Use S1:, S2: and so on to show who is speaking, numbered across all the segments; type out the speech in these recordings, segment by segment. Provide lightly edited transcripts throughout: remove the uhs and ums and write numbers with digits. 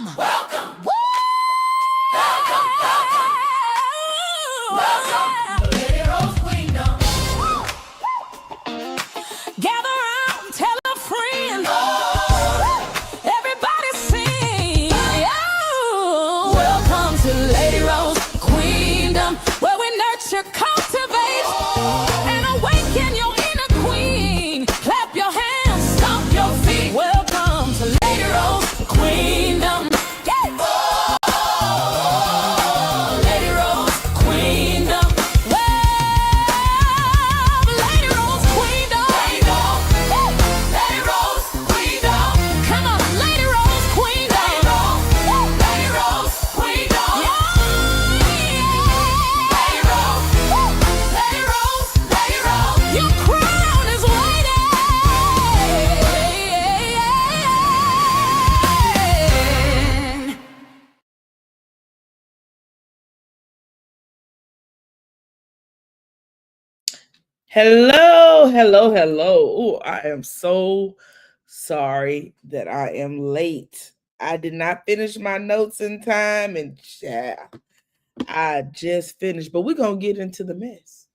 S1: Welcome. Welcome. Woo! Welcome to Lady Rose Queendom. Gather round, tell a friend. Everybody sing. Welcome to Lady Rose Queendom, where we nurture, cultivate, and awaken your inner queen. Clap your hands, stomp your feet. Welcome to Lady Rose Queendom. Lady Rose Queendom. Love, Lady Rose Queendom. Lady Rose Queendom. Come on, Lady Rose Queendom. Lady Rose Queendom. Lady Rose. Lady Rose. Lady Rose. Your crown is waiting.
S2: Hello, hello, hello. Oh, I am so sorry that I am late. I did not finish my notes in time, and I just finished, but we're going to get into the mess.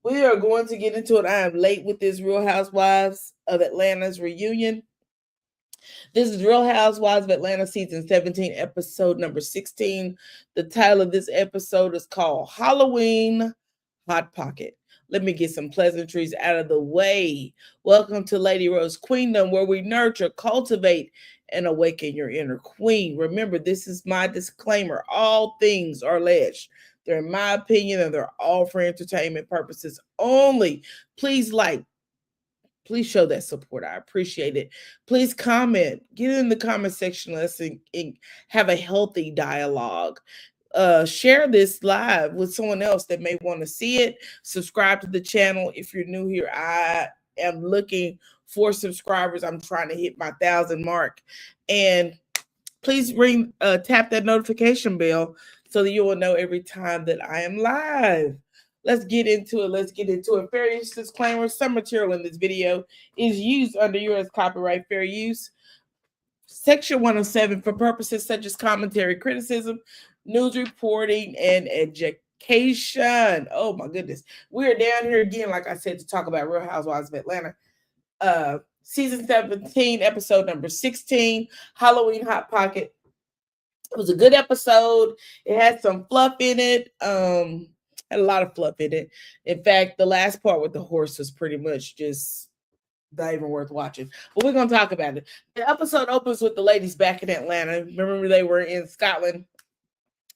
S2: We are going to get into it. I am late with this Real Housewives of Atlanta's reunion. This is Real Housewives of Atlanta season 17, episode number 16. The title of this episode is called Halloween Hot Pocket. Let me get some pleasantries out of the way. Welcome to Lady Rose Queendom, where we nurture, cultivate, and awaken your inner queen. Remember, this is my disclaimer. All things are alleged. They're in my opinion, and they're all for entertainment purposes only. Please please show that support. I appreciate it. Please comment. Get in the comment section. Let's have a healthy dialogue. Share this live with someone else that may want to see it. Subscribe to the channel if you're new here. I am looking for subscribers. I'm trying to hit my 1,000 mark, and please tap that notification bell so that you will know every time that I am live. Let's get into it. Fair use disclaimer: some material in this video is used under U.S. copyright fair use. Section 107 for purposes such as commentary, criticism, news reporting, and education. Oh my goodness. We're down here again, like I said, to talk about Real Housewives of Atlanta. Season 17, episode number 16, Halloween Hot Pocket. It was a good episode. It had some fluff in it. Had a lot of fluff in it. In fact, the last part with the horse was pretty much just not even worth watching. But we're going to talk about it. The episode opens with the ladies back in Atlanta. Remember, they were in Scotland,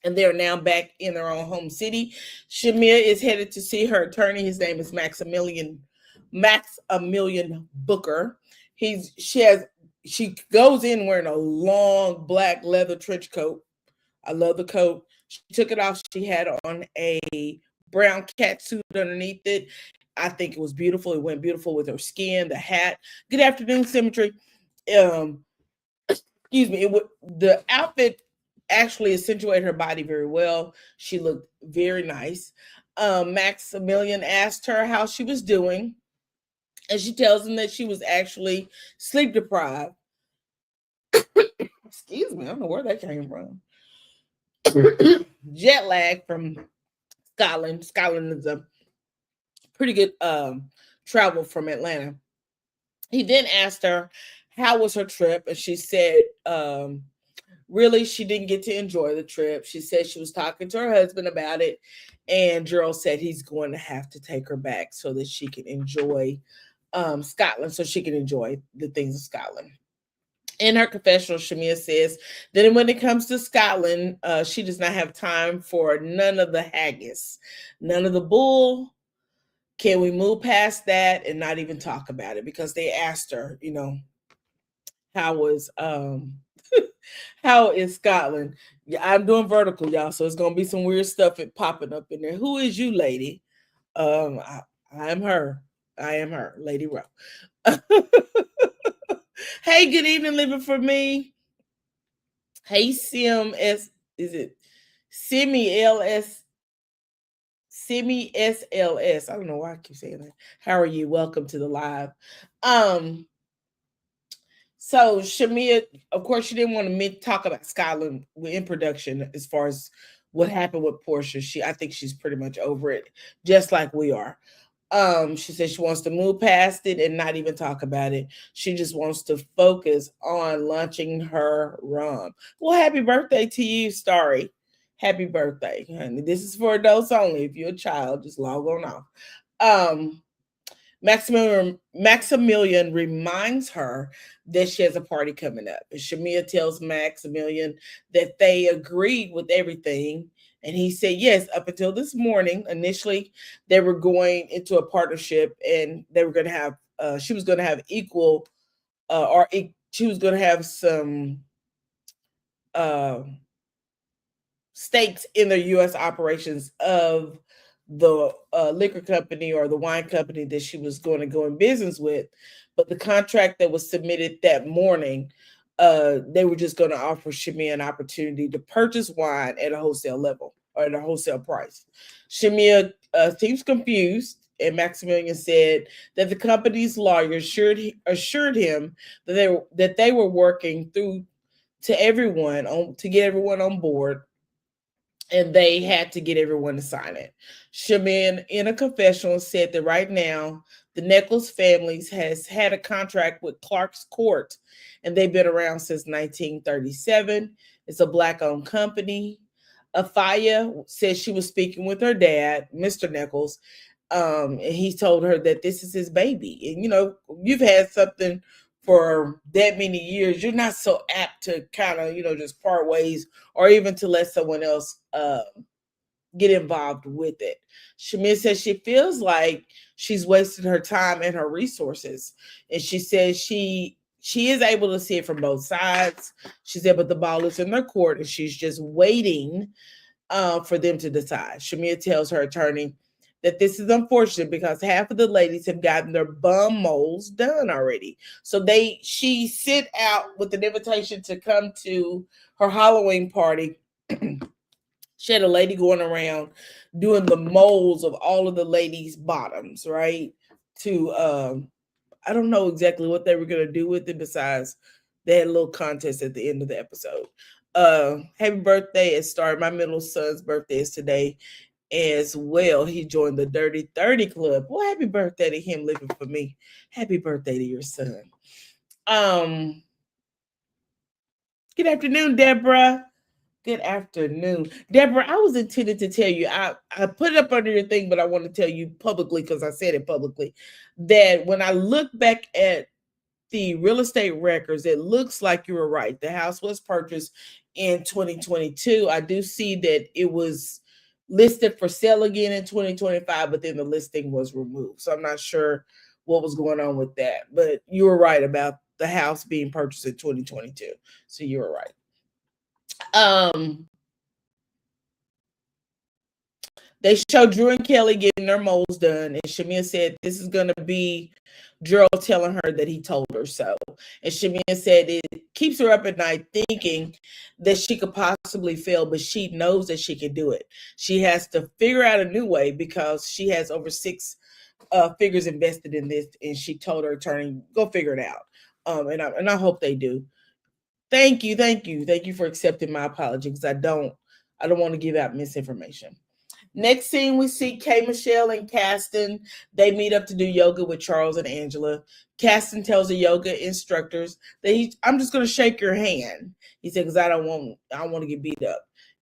S2: and they're now back in their own home city. Shamia is headed to see her attorney. His name is Maximilian Booker. She goes in wearing a long black leather trench coat. I love the coat. She took it off. She had on a brown cat suit underneath it. I think it was beautiful. It went beautiful with her skin, the hat. Good afternoon, Symmetry. Excuse me. The outfit actually accentuated her body very well. She looked very nice. Maximilian asked her how she was doing, and she tells him that she was actually sleep deprived. Excuse me. I don't know where that came from. Jet lag from Scotland. Scotland is a pretty good travel from Atlanta. He then asked her how was her trip, and she said really she didn't get to enjoy the trip. She said she was talking to her husband about it, and Gerald said he's going to have to take her back so that she can enjoy Scotland, so she can enjoy the things of Scotland. In her confessional, Shamia says that when it comes to Scotland, she does not have time for none of the haggis, none of the bull. Can we move past that and not even talk about it? Because they asked her, how is Scotland? Yeah, I'm doing vertical, y'all, so it's gonna be some weird stuff popping up in there. Who is you, lady? I am her. I am her, Lady Ro. Hey, good evening, living for me. Hey, Sim S. Is it Simi LS? Simi SLS. I don't know why I keep saying that. How are you? Welcome to the live. So Shamia, of course, she didn't want to talk about Scotland in production as far as what happened with Portia. I think she's pretty much over it, just like we are. She said she wants to move past it and not even talk about it. She just wants to focus on launching her rum. Well, happy birthday to you, Starry. Happy birthday, honey. This is for adults only. If you're a child, just log on off. Um, Maximilian reminds her that she has a party coming up. And Shamia tells Maximilian that they agreed with everything. And he said, yes, up until this morning, initially, they were going into a partnership and they were going to have, she was going to have equal, she was going to have some uh, stakes in the U.S. operations of the liquor company or the wine company that she was going to go in business with. But the contract that was submitted that morning, they were just going to offer Shamia an opportunity to purchase wine at a wholesale level or at a wholesale price. Shamia seems confused, and Maximilian said that the company's lawyer assured him that they were working through to get everyone on board, and they had to get everyone to sign it. Shaman, in a confessional, said that right now the Nichols families has had a contract with Clark's Court, and they've been around since 1937. It's a black-owned company. Afaya said she was speaking with her dad, Mr. Nichols, and he told her that this is his baby. And you've had something for that many years, you're not so apt to kind of, just part ways or even to let someone else get involved with it. Shamir says she feels like she's wasted her time and her resources. And she says she is able to see it from both sides. She said, but the ball is in their court and she's just waiting for them to decide. Shamir tells her attorney that this is unfortunate because half of the ladies have gotten their bum moles done already. So she sent out with an invitation to come to her Halloween party. She had a lady going around doing the moles of all of the ladies' bottoms, right? I don't know exactly what they were going to do with it besides they had a little contest at the end of the episode. Happy birthday, it started. My middle son's birthday is today as well. He joined the Dirty 30 Club. Well, happy birthday to him living for me. Happy birthday to your son. Good afternoon, Deborah. Good afternoon. Deborah, I was intended to tell you, I put it up under your thing, but I want to tell you publicly because I said it publicly, that when I look back at the real estate records, it looks like you were right. The house was purchased in 2022. I do see that it was listed for sale again in 2025, but then the listing was removed. So I'm not sure what was going on with that. But you were right about the house being purchased in 2022. So you were right. They show Drew and Kelly getting their moles done, and Shamia said this is going to be Drew telling her that he told her so. And Shamia said it keeps her up at night thinking that she could possibly fail, but she knows that she can do it. She has to figure out a new way because she has over 6 figures invested in this, and she told her attorney, go figure it out. And I hope they do. Thank you for accepting my apology because I don't want to give out misinformation. Next scene, we see K. Michelle and Caston. They meet up to do yoga with Charles and Angela. Caston tells the yoga instructors that I'm just going to shake your hand. He said, because I don't want to get beat up.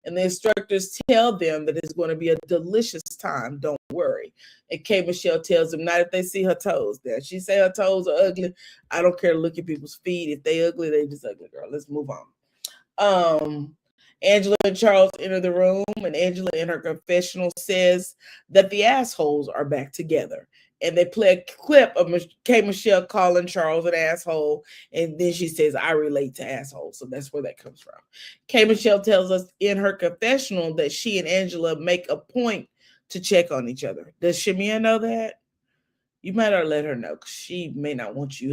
S2: And the instructors tell them that it's going to be a delicious time. Don't worry. And K. Michelle tells them not if they see her toes. Now, she say her toes are ugly. I don't care to look at people's feet. If they ugly, they just ugly, girl. Let's move on. Angela and Charles enter the room, and Angela in her confessional says that the assholes are back together. And they play a clip of K. Michelle calling Charles an asshole, and then she says, I relate to assholes. So that's where that comes from. K. Michelle tells us in her confessional that she and Angela make a point to check on each other. Does Shamia know that? You might have let her know because she may not want you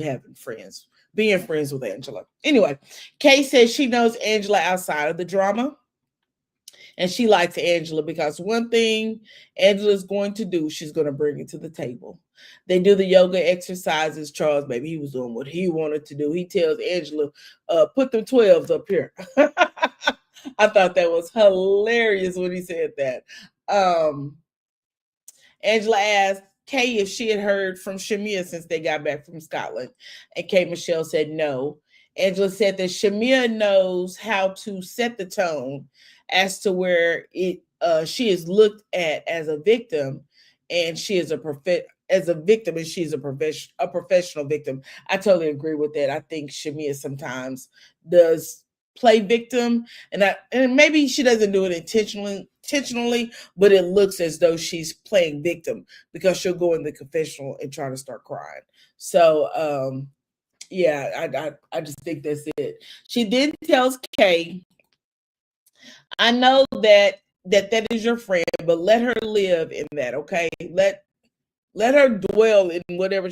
S2: being friends with Angela. Anyway, Kay says she knows Angela outside of the drama. And she likes Angela because one thing Angela's going to do, she's going to bring it to the table. They do the yoga exercises. Charles, baby, he was doing what he wanted to do. He tells Angela, put them 12s up here. I thought that was hilarious when he said that. Angela asked Kay if she had heard from Shamia since they got back from Scotland. And Kay Michelle said no. Angela said that Shamia knows how to set the tone as to where she is looked at as a victim, and she is as a victim, and she's a professional victim. I totally agree with that. I think Shamia sometimes does play victim, and maybe she doesn't do it intentionally, but it looks as though she's playing victim because she'll go in the confessional and try to start crying. So yeah, I just think that's it. She then tells Kay, I know that is your friend, but let her live in that, okay? Let her dwell in whatever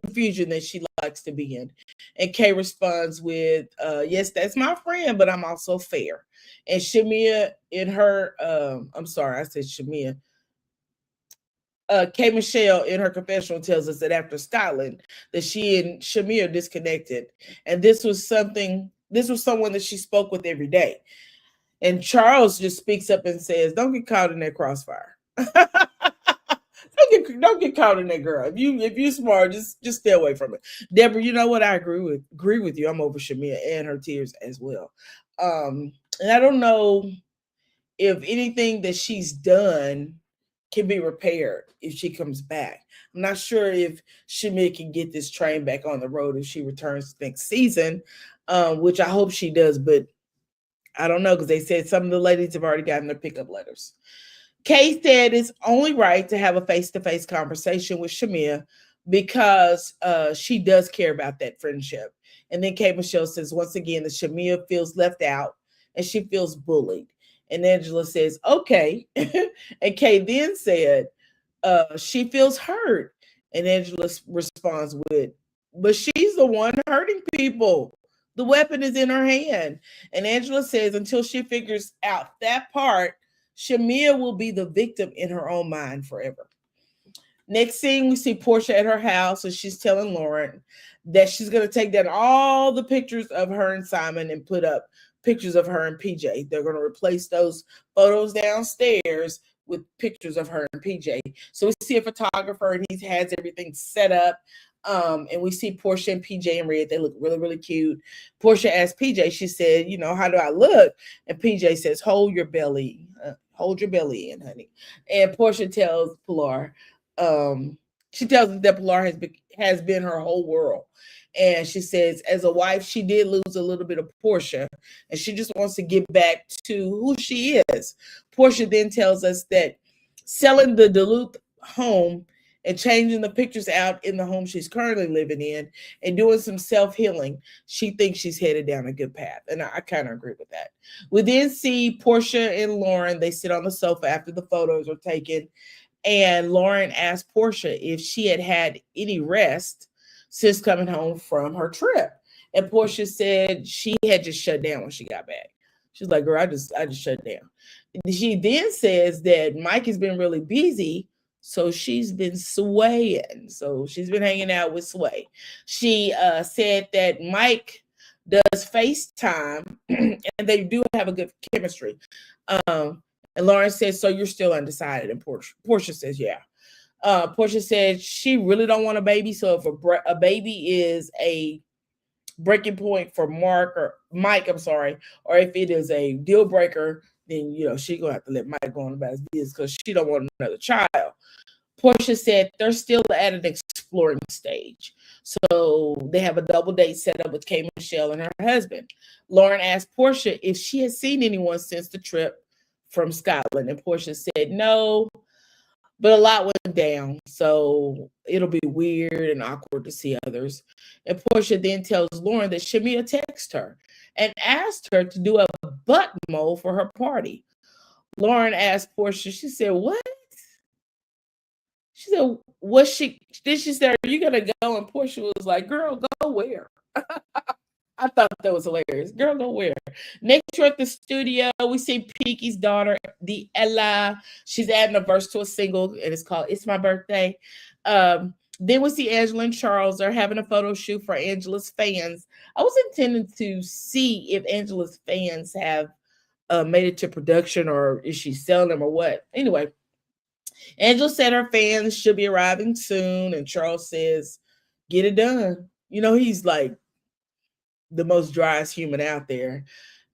S2: confusion that she likes to be in. And Kay responds with, yes, that's my friend, but I'm also fair. And Shamia in her, I'm sorry, I said Shamia. Kay Michelle in her confessional tells us that after Scotland, that she and Shamia disconnected. And this was someone that she spoke with every day. And Charles just speaks up and says, don't get caught in that crossfire. Don't get caught in that, girl. If you smart, just stay away from it. Deborah, you know what? I agree with you. I'm over Shamia and her tears as well. And I don't know if anything that she's done can be repaired if she comes back. I'm not sure if Shamia can get this train back on the road if she returns next season, which I hope she does, but I don't know, because they said some of the ladies have already gotten their pickup letters. Kay said it's only right to have a face-to-face conversation with Shamia because she does care about that friendship. And then Kay Michelle says, once again, that Shamia feels left out and she feels bullied. And Angela says, okay. And Kay then said, she feels hurt. And Angela responds with, but she's the one hurting people. The weapon is in her hand. And Angela says, until she figures out that part, Shamia will be the victim in her own mind forever. Next scene, we see Portia at her house, and she's telling Lauren that she's going to take down all the pictures of her and Simon and put up pictures of her and PJ. They're going to replace those photos downstairs with pictures of her and PJ. So we see a photographer, and he has everything set up. And we see Portia and PJ in red. They look really, really cute. Portia asked PJ, she said, how do I look? And PJ says, hold your belly in, honey. And Portia tells Pilar, she tells us that Pilar has been her whole world. And she says, as a wife, she did lose a little bit of Portia, and she just wants to get back to who she is. Portia then tells us that selling the Duluth home and changing the pictures out in the home she's currently living in and doing some self-healing, she thinks she's headed down a good path. And I kind of agree with that. We then see Portia and Lauren. They sit on the sofa after the photos are taken. And Lauren asked Portia if she had had any rest since coming home from her trip. And Portia said she had just shut down when she got back. She's like, girl, I just shut down. She then says that Mike has been really busy, so she's been swaying. So she's been hanging out with Sway. She said that Mike does FaceTime, and they do have a good chemistry. And Lauren says, so you're still undecided? And Portia says, yeah. Portia said she really don't want a baby. So if a baby is a breaking point for Mike, or if it is a deal breaker, then she's gonna have to let Mike go on about his business because she don't want another child. Portia said they're still at an exploring stage. So they have a double date set up with Kay Michelle and her husband. Lauren asked Portia if she had seen anyone since the trip from Scotland, and Portia said no, but a lot went down, so it'll be weird and awkward to see others. And Portia then tells Lauren that Shamia texted her and asked her to do a butt mold for her party. Lauren asked Portia, she said, what? She said, she said, are you gonna go? And Portia was like, girl, go where? I thought that was hilarious. Girl, go where? Next, we're at the studio. We see Peaky's daughter, Ella. She's adding a verse to a single, and it's called It's My Birthday. Then we see Angela and Charles. They're having a photo shoot for Angela's fans. I was intending to see if Angela's fans have made it to production, or is she selling them, or what. Anyway, Angela said her fans should be arriving soon, and Charles says, "Get it done." You know, he's like the most driest human out there.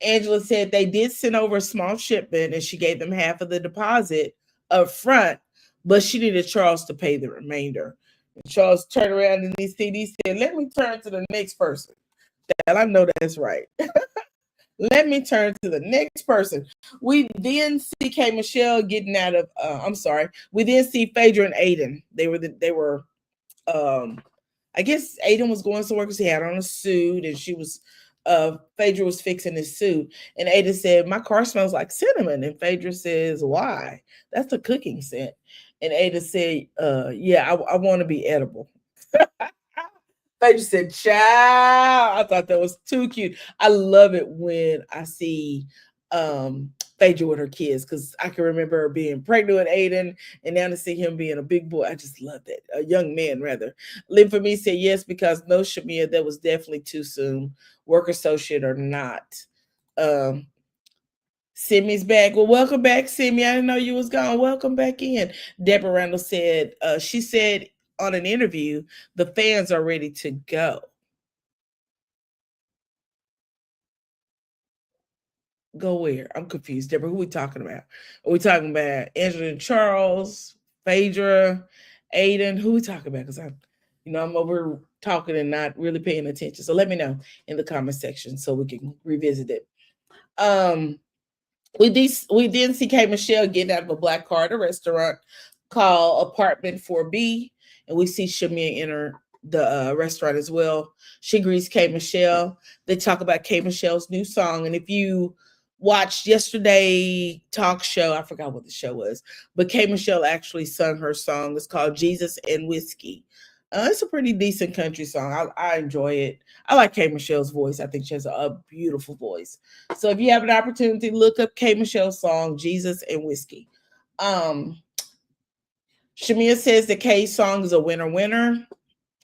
S2: Angela said they did send over a small shipment, and she gave them half of the deposit up front, but she needed Charles to pay the remainder. And Charles turned around and he said, "Let me turn to the next person." And I know that's right. Let me turn to the next person. We then see K Michelle getting out of. I'm sorry. We then see Phaedra and Aiden. They were. I guess Aiden was going somewhere because he had on a suit, and she was. Phaedra was fixing his suit, and Aiden said, "My car smells like cinnamon." And Phaedra says, "Why? That's a cooking scent." And Aiden said, "Yeah, I want to be edible." They just said, "Child." I thought that was too cute. I love it when I see Phaedra with her kids, because I can remember her being pregnant with Aiden, and now to see him being a big boy, I just love that. A young man, rather. Live for me said yes, because no, Shamia, that was definitely too soon, work associate or not. Um, Simmy's back. Well, welcome back, Simmy. I didn't know you was gone. Welcome back in. Deborah Randall said, she said on an interview, the fans are ready to go. Go where? I'm confused. Deborah, who are we talking about? Are we talking about Angela and Charles, Phaedra, Aiden? Who are we talking about? Because I'm over talking and not really paying attention. So let me know in the comment section so we can revisit it. We didn't see K Michelle getting out of a black car at a restaurant called Apartment 4B, and we see Shamia enter the restaurant as well. She greets K Michelle. They talk about K Michelle's new song, and if you watched yesterday talk show, I forgot what the show was, but K Michelle actually sung her song. It's called Jesus and Whiskey. It's a pretty decent country song. I enjoy it. I like K Michelle's voice. I think she has a beautiful voice. So if you have an opportunity, look up K Michelle's song, Jesus and Whiskey. Shamia says the K song is a winner.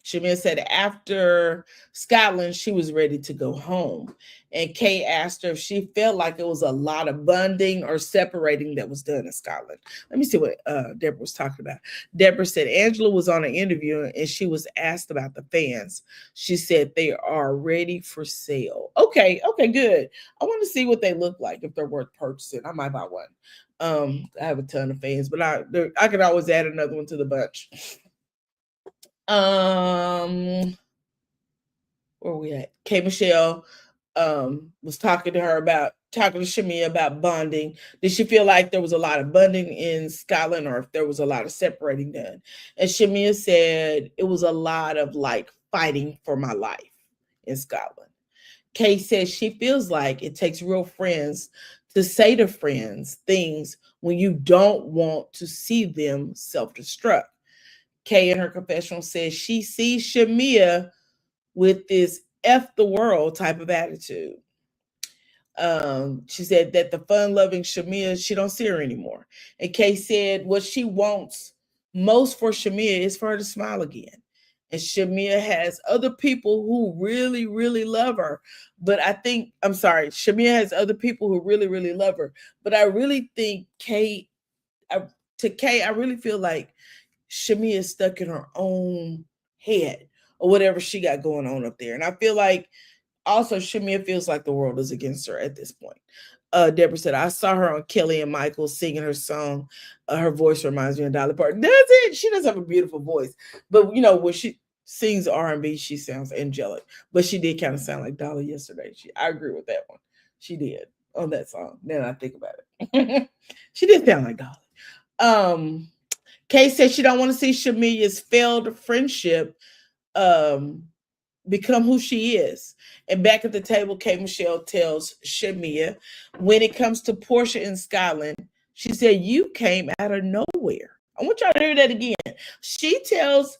S2: Shamia said after Scotland, she was ready to go home. And Kay asked her if she felt like it was a lot of bonding or separating that was done in Scotland. Let me see what Deborah was talking about. Deborah said Angela was on an interview and she was asked about the fans. She said they are ready for sale. Okay, good. I want to see what they look like, if they're worth purchasing. I might buy one. I have a ton of fans, but I could always add another one to the bunch. Where we at? K Michelle was talking to Shamia about bonding. Did she feel like there was a lot of bonding in Scotland, or if there was a lot of separating done? And Shamia said it was a lot of like fighting for my life in Scotland. Kay says she feels like it takes real friends to say to friends things when you don't want to see them self-destruct. Kay in her confessional says she sees Shamia with this F the world type of attitude. She said that the fun-loving Shamia, she don't see her anymore. And Kay said what she wants most for Shamia is for her to smile again. And Shamia has other people who really, really love her. But Shamia has other people who really, really love her. But I really think Kay, I really feel like Shamia is stuck in her own head or whatever she got going on up there. And I feel like also Shamia feels like the world is against her at this point. Deborah said, I saw her on Kelly and Michael singing her song. Her voice reminds me of Dolly Parton. Does it? She does have a beautiful voice. But, when she sings R&B, she sounds angelic. But she did kind of sound like Dolly yesterday. I agree with that one. She did on that song. Now I think about it. She did sound like Dolly. Kay said she don't want to see Shamia's failed friendship become who she is. And back at the table, Kay Michelle tells Shamia, when it comes to Portia in Scotland, she said, you came out of nowhere. I want y'all to hear that again. She tells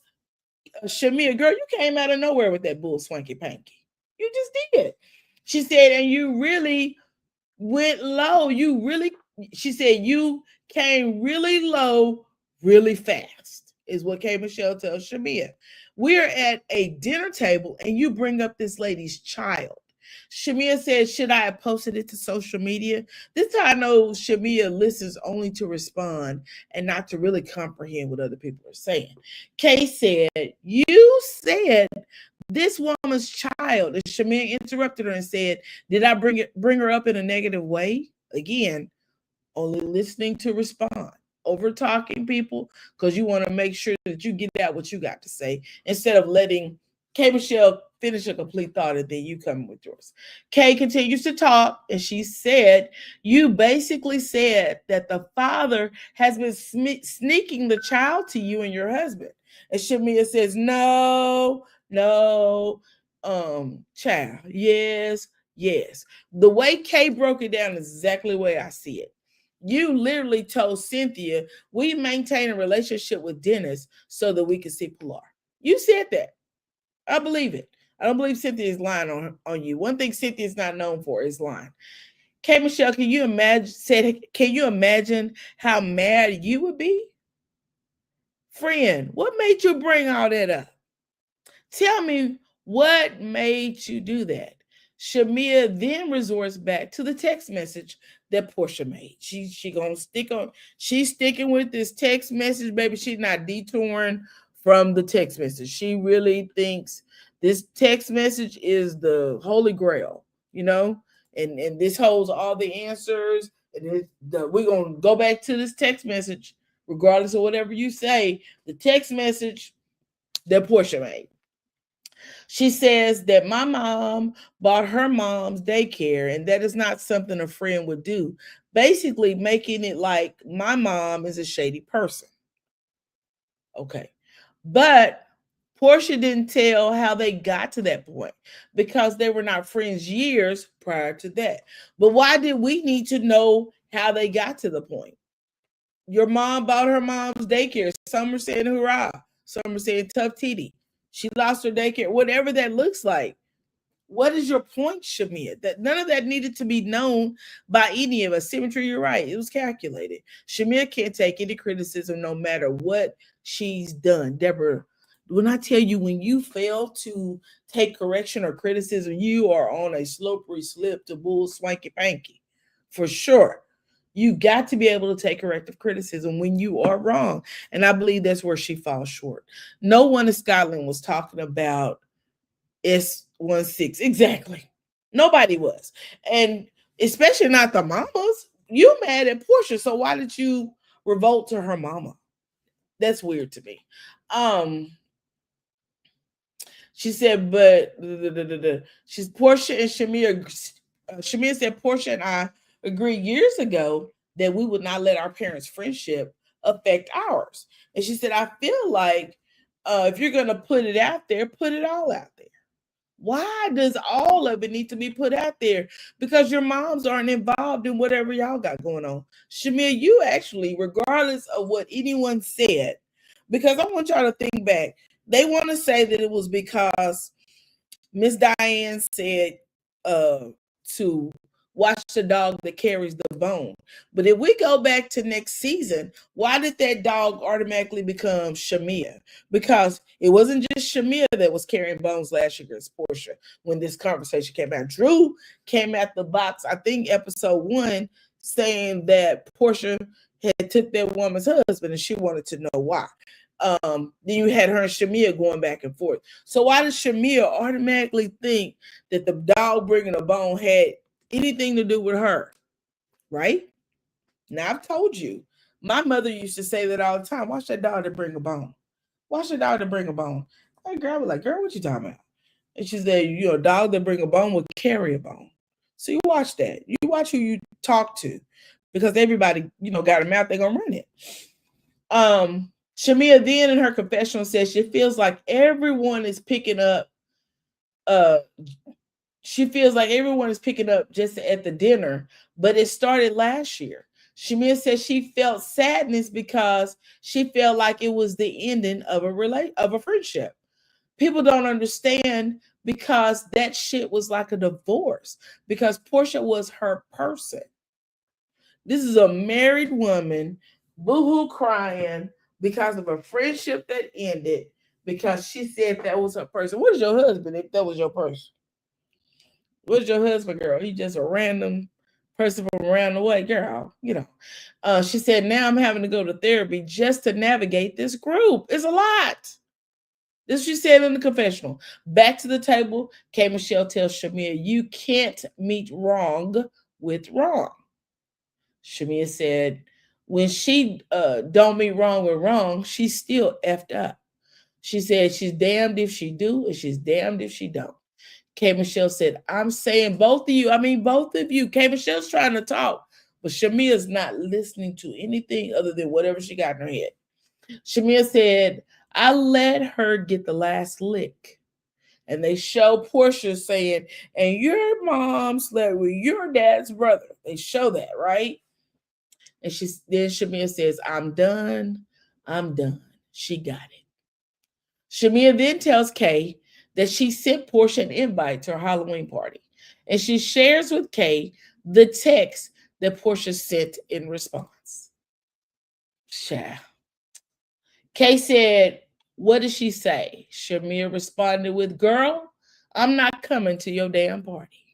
S2: Shamia, girl, you came out of nowhere with that bull swanky panky. You just did. She said, and you really went low. She said, you came really low, really fast. is what K. Michelle tells Shamia. We're at a dinner table and you bring up this lady's child. Shamia said, should I have posted it to social media? This time I know Shamia listens only to respond and not to really comprehend what other people are saying. Kay said, you said this woman's child. And Shamia interrupted her and said, did I bring her up in a negative way? Again, only listening to respond, over talking people because you want to make sure that you get out what you got to say instead of letting Kay Michelle finish a complete thought and then you come with yours. Kay continues to talk and she said, you basically said that the father has been sneaking the child to you and your husband. And Shamia says, no, child, yes. The way Kay broke it down is exactly the way I see it. You literally told Cynthia, we maintain a relationship with Dennis so that we can see Pilar. You said that. I believe it. I don't believe Cynthia is lying on you. One thing Cynthia is not known for is lying. K. Michelle, can you imagine how mad you would be? Friend, what made you bring all that up? Tell me what made you do that. Shamia then resorts back to the text message that Portia made. She's sticking with this text message, baby. She's not detouring from the text message. She really thinks this text message is the holy grail, and this holds all the answers. And we're gonna go back to this text message, regardless of whatever you say. The text message that Portia made. She says that my mom bought her mom's daycare, and that is not something a friend would do. Basically, making it like my mom is a shady person. Okay. But Portia didn't tell how they got to that point because they were not friends years prior to that. But why did we need to know how they got to the point? Your mom bought her mom's daycare. Some are saying hurrah. Some are saying tough titty. She lost her daycare, whatever that looks like. What is your point, Shamia? That none of that needed to be known by any of us. Symmetry, you're right. It was calculated. Shamia can't take any criticism no matter what she's done. Deborah, when I tell you, when you fail to take correction or criticism, you are on a slippery slip to bull swanky panky. For sure. You got to be able to take corrective criticism when you are wrong. And I believe that's where she falls short. No one in Scotland was talking about S16. Exactly. Nobody was. And especially not the mamas. You mad at Portia, so why did you revolt to her mama? That's weird to me. She said, but she's Portia and Shamia. Shamia said Portia and I agreed years ago that we would not let our parents' friendship affect ours. And she said, I feel like if you're going to put it out there, put it all out there. Why does all of it need to be put out there? Because your moms aren't involved in whatever y'all got going on. Shamia, you actually, regardless of what anyone said, because I want y'all to think back, they want to say that it was because Miss Diane said to watch the dog that carries the bone. But if we go back to next season, why did that dog automatically become Shamia? Because it wasn't just Shamia that was carrying bones last year against Portia when this conversation came out. Drew came at the box, I think episode 1, saying that Portia had took that woman's husband and she wanted to know why. Then you had her and Shamia going back and forth. So why does Shamia automatically think that the dog bringing a bone had anything to do with her? Right? Now, I've told you, my mother used to say that all the time. Watch that dog to bring a bone. Watch that dog to bring a bone. My girl was like, girl, what you talking about? And she said, a dog that bring a bone will carry a bone. So you watch that. You watch who you talk to. Because everybody, got a mouth, they're going to run it. Shamia then in her confessional says she feels like everyone is picking up just at the dinner, but it started last year. Shamia says she felt sadness because she felt like it was the ending of a friendship. People don't understand because that shit was like a divorce because Portia was her person. This is a married woman, boohoo crying, because of a friendship that ended because she said that was her person. What is your husband if that was your person? What's your husband, girl? He just a random person from around the way, girl. She said, now I'm having to go to therapy just to navigate this group. It's a lot. This she said in the confessional. Back to the table, K. Michelle tells Shamia, you can't meet wrong with wrong. Shamia said, when she don't meet wrong with wrong, she's still effed up. She said she's damned if she do, and she's damned if she don't. K. Michelle said, I'm saying both of you. I mean, both of you. K. Michelle's trying to talk, but Shamia's not listening to anything other than whatever she got in her head. Shamia said, I let her get the last lick. And they show Portia saying, and your mom slept with your dad's brother. They show that, right? And then Shamia says, I'm done. I'm done. She got it. Shamia then tells Kay that she sent Portia an invite to her Halloween party. And she shares with Kay the text that Portia sent in response. Kay said, what did she say? Shamia responded with, girl, I'm not coming to your damn party.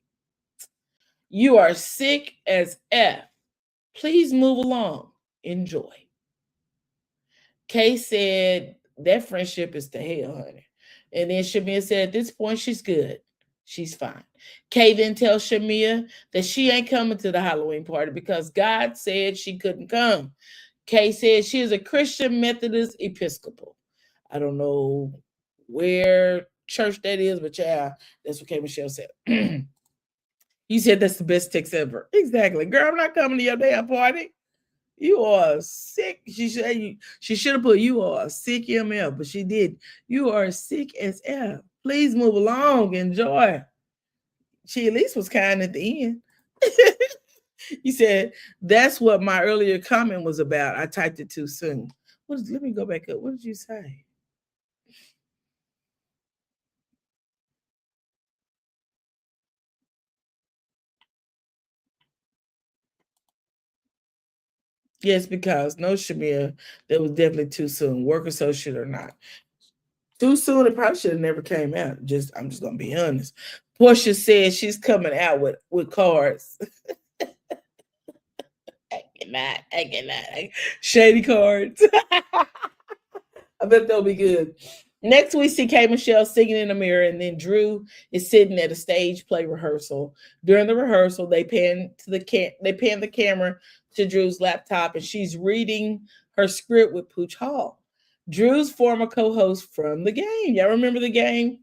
S2: You are sick as F. Please move along. Enjoy. Kay said, that friendship is to hell, honey. And then Shamia said, at this point, she's good. She's fine. Kay then tells Shamia that she ain't coming to the Halloween party because God said she couldn't come. Kay said she is a Christian Methodist Episcopal. I don't know where church that is, but yeah, that's what Kay Michelle said. You said that's the best text ever. Exactly. Girl, I'm not coming to your damn party. You are sick. She should have put you are sick MF, but she did. You are sick as F. Please move along. Enjoy. She at least was kind at the end. You said, that's what my earlier comment was about. I typed it too soon. Let me go back up. What did you say? Yes, because no, Shamir, that was definitely too soon. Work associate or not. Too soon, it probably should have never came out. I'm just gonna be honest. Portia said she's coming out with cards. I cannot. Shady cards. I bet they'll be good. Next, we see K. Michelle singing in the mirror, and then Drew is sitting at a stage play rehearsal. During the rehearsal, they pan the camera to Drew's laptop, and she's reading her script with Pooch Hall, Drew's former co-host from the game. Y'all remember the game?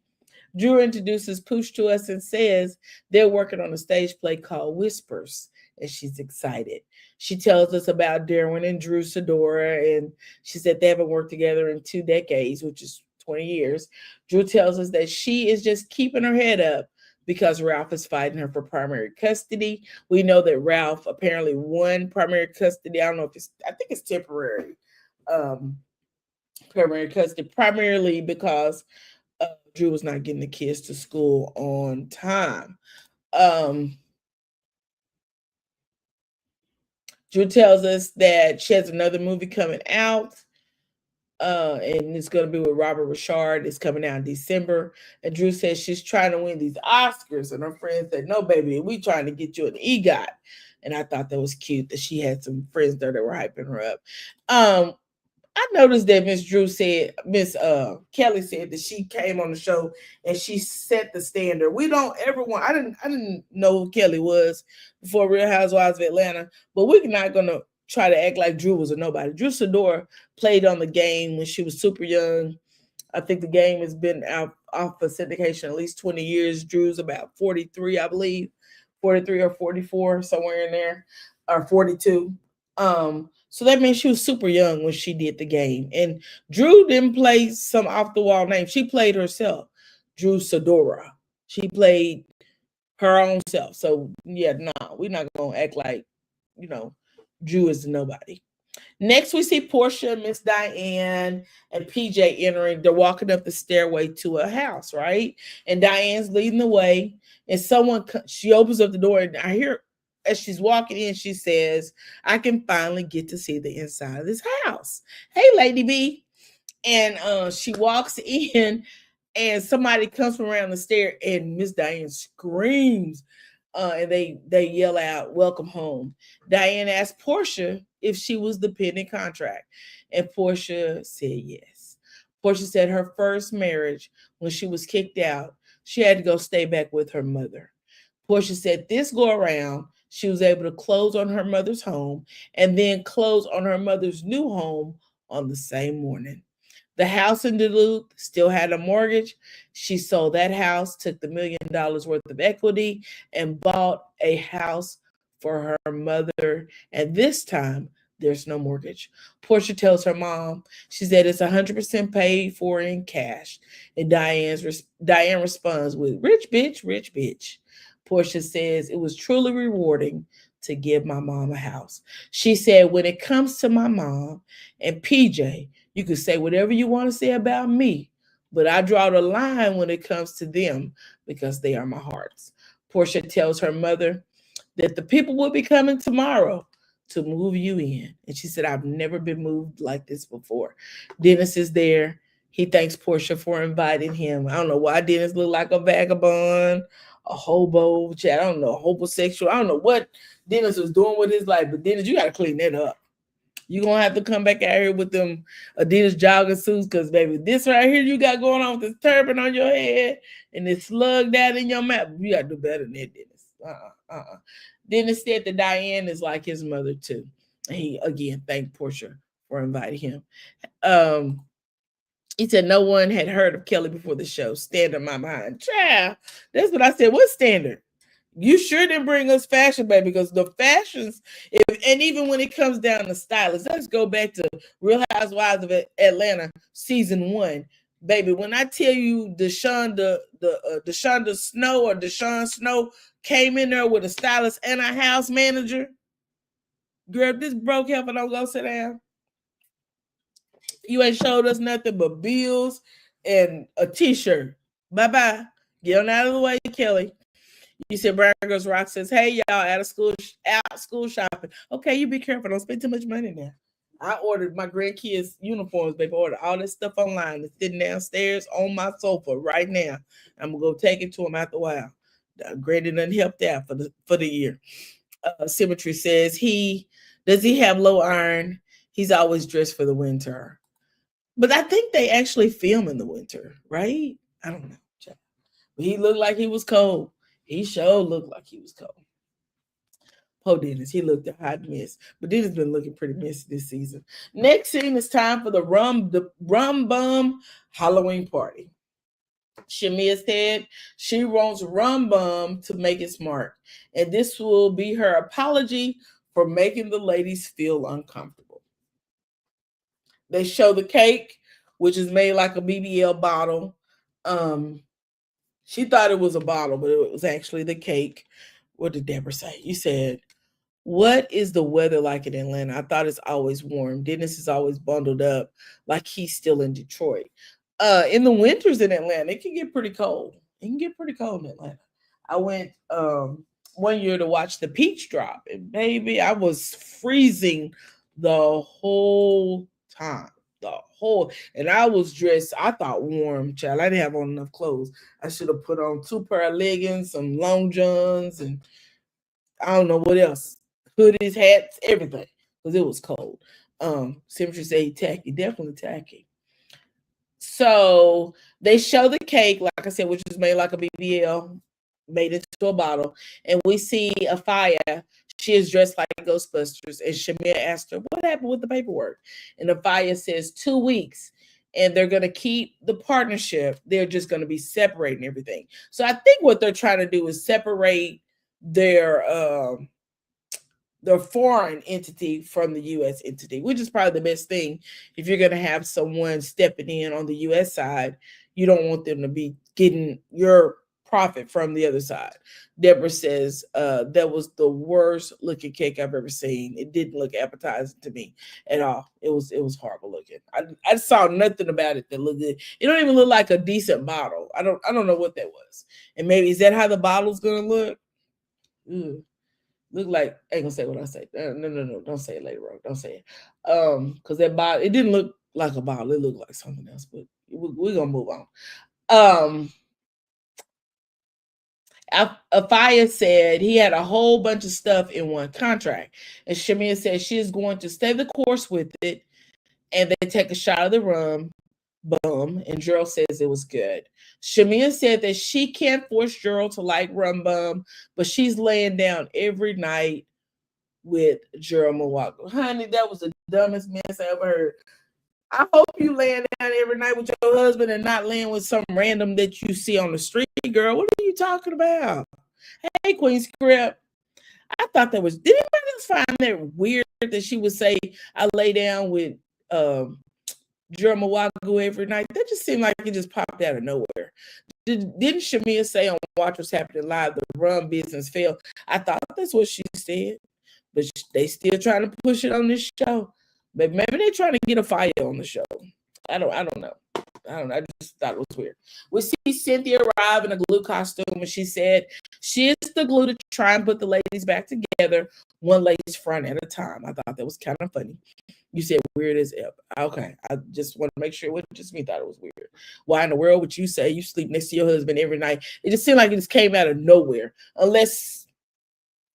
S2: Drew introduces Pooch to us and says they're working on a stage play called Whispers, and she's excited. She tells us about Derwin and Drew Sidora, and she said they haven't worked together in 2 decades, which is 20 years. Drew tells us that she is just keeping her head up because Ralph is fighting her for primary custody. We know that Ralph apparently won primary custody. I don't know if I think it's temporary primary custody, primarily because Drew was not getting the kids to school on time. Drew tells us that she has another movie coming out, and it's going to be with Robert Richard. It's coming out in December. And Drew says she's trying to win these Oscars, and her friend said, no, baby, we trying to get you an EGOT. And I thought that was cute that she had some friends there that were hyping her up. I noticed that Miss Kelly said that she came on the show and she set the standard. We don't ever want. I didn't know who Kelly was before Real Housewives of Atlanta, but we're not gonna try to act like Drew was a nobody. Drew Sidora played on the game when she was super young. I think the game has been off of syndication at least 20 years. Drew's about 43, I believe, 43 or 44, somewhere in there, or 42. So that means she was super young when she did the game. And Drew didn't play some off the wall name. She played herself, Drew Sidora. She played her own self. So yeah, we're not gonna act like, Drew is nobody. Next, we see Portia, Miss Diane, and PJ entering. They're walking up the stairway to a house, right? And Diane's leading the way. And she opens up the door, and I hear as she's walking in, she says, I can finally get to see the inside of this house. Hey, Lady B. And she walks in, and somebody comes from around the stair, and Miss Diane screams, and they yell out, "Welcome home." Diane asked Portia if she was the pending contract, and Portia said yes. Portia said her first marriage, when she was kicked out, she had to go stay back with her mother. Portia said this go around, she was able to close on her mother's home and then close on her mother's new home on the same morning. The house in Duluth still had a mortgage. She sold that house, took the $1 million worth of equity, and bought a house for her mother. And this time, there's no mortgage. Portia tells her mom, she said it's 100% paid for in cash. And Diane responds with, rich bitch, rich bitch. Portia says it was truly rewarding to give my mom a house. She said, when it comes to my mom and PJ, you can say whatever you want to say about me, but I draw the line when it comes to them because they are my hearts. Portia tells her mother that the people will be coming tomorrow to move you in. And she said, I've never been moved like this before. Dennis is there. He thanks Portia for inviting him. I don't know why Dennis looked like a vagabond, a hobo, I don't know, homosexual. I don't know what Dennis was doing with his life, but Dennis, you got to clean that up. You're going to have to come back out here with them Adidas jogging suits because, baby, this right here you got going on with this turban on your head and this slugged out in your mouth. You got to do better than that, Dennis. Dennis said that Diane is like his mother, too. And he, again, thanked Portia for inviting him. He said no one had heard of Kelly before the show. Stand on my mind. Child, that's what I said. What standard? You sure didn't bring us fashion, baby, because the fashions, and even when it comes down to stylists, let's go back to Real Housewives of Atlanta season 1, baby. When I tell you Deshaun Snow came in there with a stylist and a house manager, girl, if this broke heifer don't go sit down. You ain't showed us nothing but bills and a t-shirt. Bye-bye. Get on out of the way, Kelly. You said Brown Girls Rock says, hey, y'all, out school shopping. Okay, you be careful. Don't spend too much money now. I ordered my grandkids' uniforms, baby. I ordered all this stuff online. It's sitting downstairs on my sofa right now. I'm going to go take it to them after a while. Granny done helped out for the year. Symmetry says, does he have low iron? He's always dressed for the winter. But I think they actually film in the winter, right? I don't know. But he looked like he was cold. He sure looked like he was cold. Poor Dennis, he looked a hot mess. But Dennis been looking pretty messy this season. Next scene is time for the rum bum Halloween party. Shamia said she wants rum bum to make it smart. And this will be her apology for making the ladies feel uncomfortable. They show the cake, which is made like a BBL bottle. She thought it was a bottle, but it was actually the cake. What did Deborah say? You said, what is the weather like in Atlanta? I thought it's always warm. Dennis is always bundled up like he's still in Detroit. In the winters in Atlanta, it can get pretty cold. It can get pretty cold in Atlanta. I went one year to watch the peach drop, and baby, I was freezing the whole time. And I was dressed, I thought warm, child. I didn't have on enough clothes. I should have put on 2 pair of leggings, some long johns, and I don't know what else. Hoodies, hats, everything. Because it was cold. Symmetry said he tacky, definitely tacky. So they show the cake, like I said, which is made like a BBL, made into a bottle. And we see Afia. She is dressed like Ghostbusters. And Shamia asked her, what happened with the paperwork? And Afia says 2 weeks. And they're going to keep the partnership. They're just going to be separating everything. So I think what they're trying to do is separate their foreign entity from the U.S. entity, which is probably the best thing. If you're going to have someone stepping in on the U.S. side, you don't want them to be getting your profit from the other side. Deborah says that was the worst looking cake I've ever seen. It didn't look appetizing to me at all. It was horrible looking. I saw nothing about it that looked good. It don't even look like a decent bottle. I don't know what that was. And maybe is that how the bottle's gonna look? Look like, I ain't gonna say what I say. No, don't say it later, bro. Don't say it. Because that bottle, it didn't look like a bottle. It looked like something else. But we're gonna move on. Afia said he had a whole bunch of stuff in one contract, and Shamia said she is going to stay the course with it, and they take a shot of the rum. Bum, and Gerald says it was good. Shamia said that she can't force Gerald to like rum bum, but she's laying down every night with Gerald Milwaukee. Honey, that was the dumbest mess I ever heard. I hope you laying down every night with your husband and not laying with some random that you see on the street, girl. What are you talking about? Hey, Queen Script. I thought that was, did anybody else find that weird that she would say, I lay down with Gerald Milwaukee every night? That just seemed like it just popped out of nowhere. Didn't Shamia say on Watch What's Happening Live, the rum business failed? I thought that's what she said, but they still trying to push it on this show. But maybe they're trying to get a fire on the show. I don't know. I just thought it was weird. We see Cynthia arrive in a glue costume, and she said she is the glue to try and put the ladies back together, one lady's front at a time. I thought that was kind of funny. You said weird as F. Okay, I just want to make sure it wasn't just me thought it was weird. Why in the world would you say you sleep next to your husband every night? It just seemed like it just came out of nowhere, unless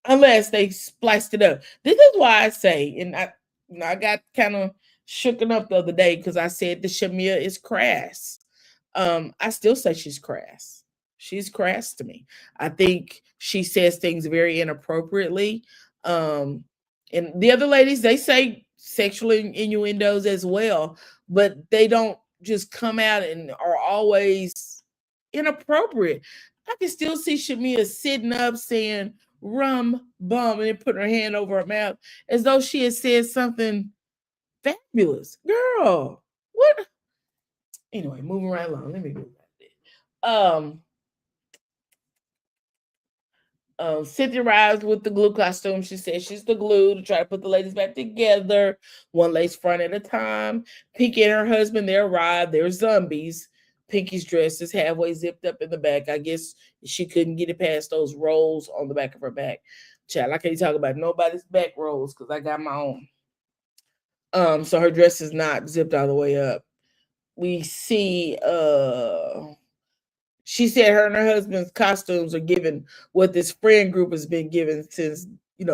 S2: they spliced it up. This is why I say, and I got kind of shooken up the other day because I said the Shamia is crass. I still say she's crass. She's crass to me. I think she says things very inappropriately. And the other ladies, they say sexual innuendos as well, but they don't just come out and are always inappropriate. I can still see Shamia sitting up saying rum bum and then putting her hand over her mouth as though she had said something fabulous. Girl, what? Anyway, moving right along. Let me move back there. Cynthia arrives with the glue costume. She says she's the glue to try to put the ladies back together, one lace front at a time. Pinky and her husband, they arrive. They're zombies. Pinky's dress is halfway zipped up in the back. I guess she couldn't get it past those rolls on the back of her back. Child, I can't talk about nobody's back rolls because I got my own. So her dress is not zipped all the way up. We see she said her and her husband's costumes are given what this friend group has been given since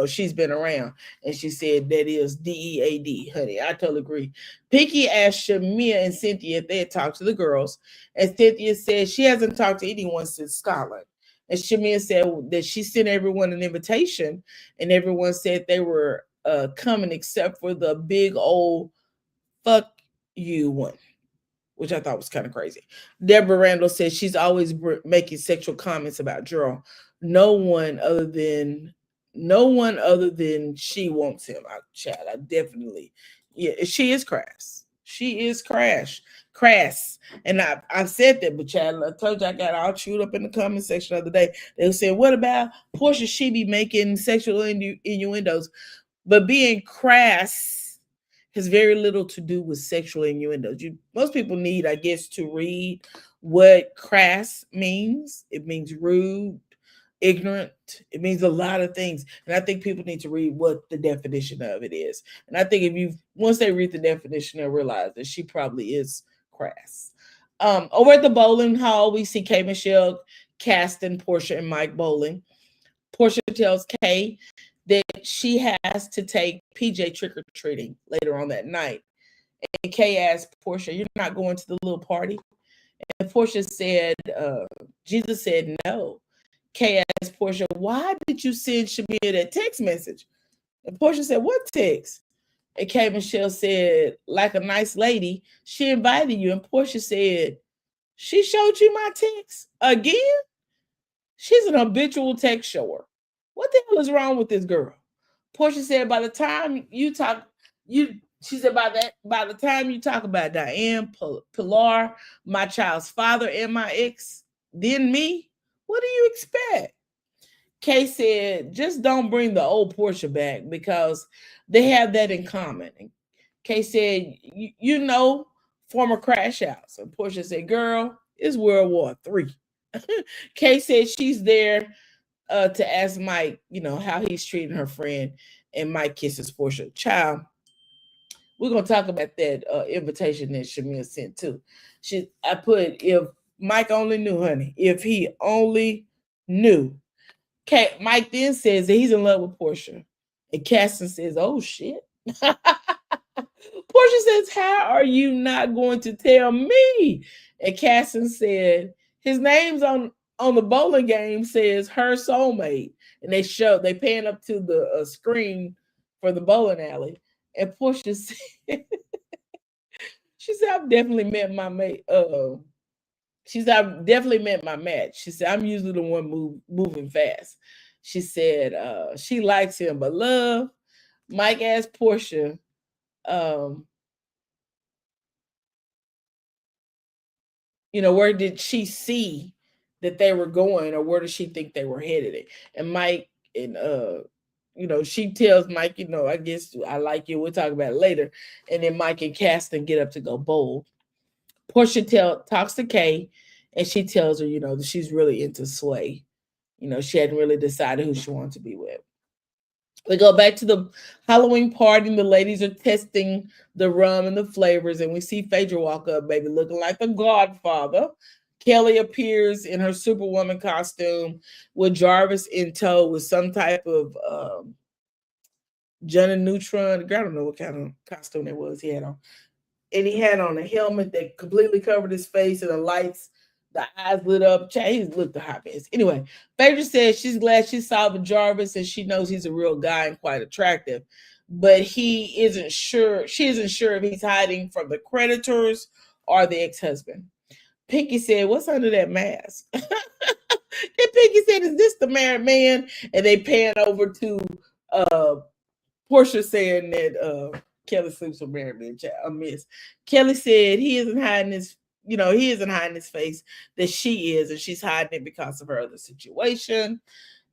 S2: she's been around. And she said that is DEAD, honey. I totally agree. Pinky asked Shamia and Cynthia if they had talked to the girls, and Cynthia said she hasn't talked to anyone since Scotland. And Shamia said that she sent everyone an invitation, and everyone said they were coming except for the big old fuck you one, which I thought was kind of crazy. Deborah Randall says she's always making sexual comments about Gerald. No one other than she wants him. I definitely, yeah, she is crass. She is crass. And I've said that, but Chad, I told you I got all chewed up in the comment section the other day. They said, what about Portia? She be making sexual innuendos, but being crass has very little to do with sexual innuendos. Most people need, I guess, to read what crass means. It means rude, ignorant. It means a lot of things. And I think people need to read what the definition of it is. And I think once they read the definition, they'll realize that she probably is crass. Over at the bowling hall, we see Kay Michelle casting Portia and Mike bowling. Portia tells Kay that she has to take PJ trick-or-treating later on that night. And Kay asked Portia, you're not going to the little party? And Portia said, Jesus said no. Kay asked Portia, why did you send Shamia that text message? And Portia said, what text? And Kay Michelle said, like a nice lady, she invited you. And Portia said, she showed you my text again? She's an habitual text shower. What the hell is wrong with this girl? Portia said, by the time you talk about Diane, Pilar, my child's father, and my ex, then me, what do you expect? Kay said, just don't bring the old Portia back because they have that in common. And Kay said, former crash outs. And Portia said, girl, it's World War III. Kay said she's there to ask Mike, how he's treating her friend, and Mike kisses Portia. Child, we're gonna talk about that invitation that Shamia sent too. I put, if Mike only knew, honey, if he only knew. Mike then says that he's in love with Portia, and Caston says, "Oh shit." Portia says, "How are you not going to tell me?" And Caston said, "His name's on the bowling game says her soulmate," and they pan up to the screen for the bowling alley, and Portia said, "She said I've definitely met my mate. She said I've definitely met my match. She said I'm usually the one moving fast." She said she likes him, but love." Mike asked Portia, um, where did she see that they were going, or where did she think they were headed? And Mike and she tells Mike, I guess I like you. We'll talk about it later. And then Mike and Caston get up to go bowl. Portia talks to Kay, and she tells her, that she's really into Sway. She hadn't really decided who she wanted to be with. We go back to the Halloween party, and the ladies are testing the rum and the flavors, and we see Phaedra walk up, baby, looking like the Godfather. Kelly appears in her Superwoman costume with Jarvis in tow with some type of Jonah Neutron. I don't know what kind of costume it was he had on. And he had on a helmet that completely covered his face, and the lights, the eyes lit up. He looked a hot mess. Anyway, Phaedra says she's glad she saw Jarvis, and she knows he's a real guy and quite attractive. But she isn't sure if he's hiding from the creditors or the ex-husband. Pinky said, "What's under that mask?" And Pinky said, "Is this the married man?" And they pan over to Portia saying that Kelly sleeps with married men. A miss. Kelly said he isn't hiding his face, that she is, and she's hiding it because of her other situation.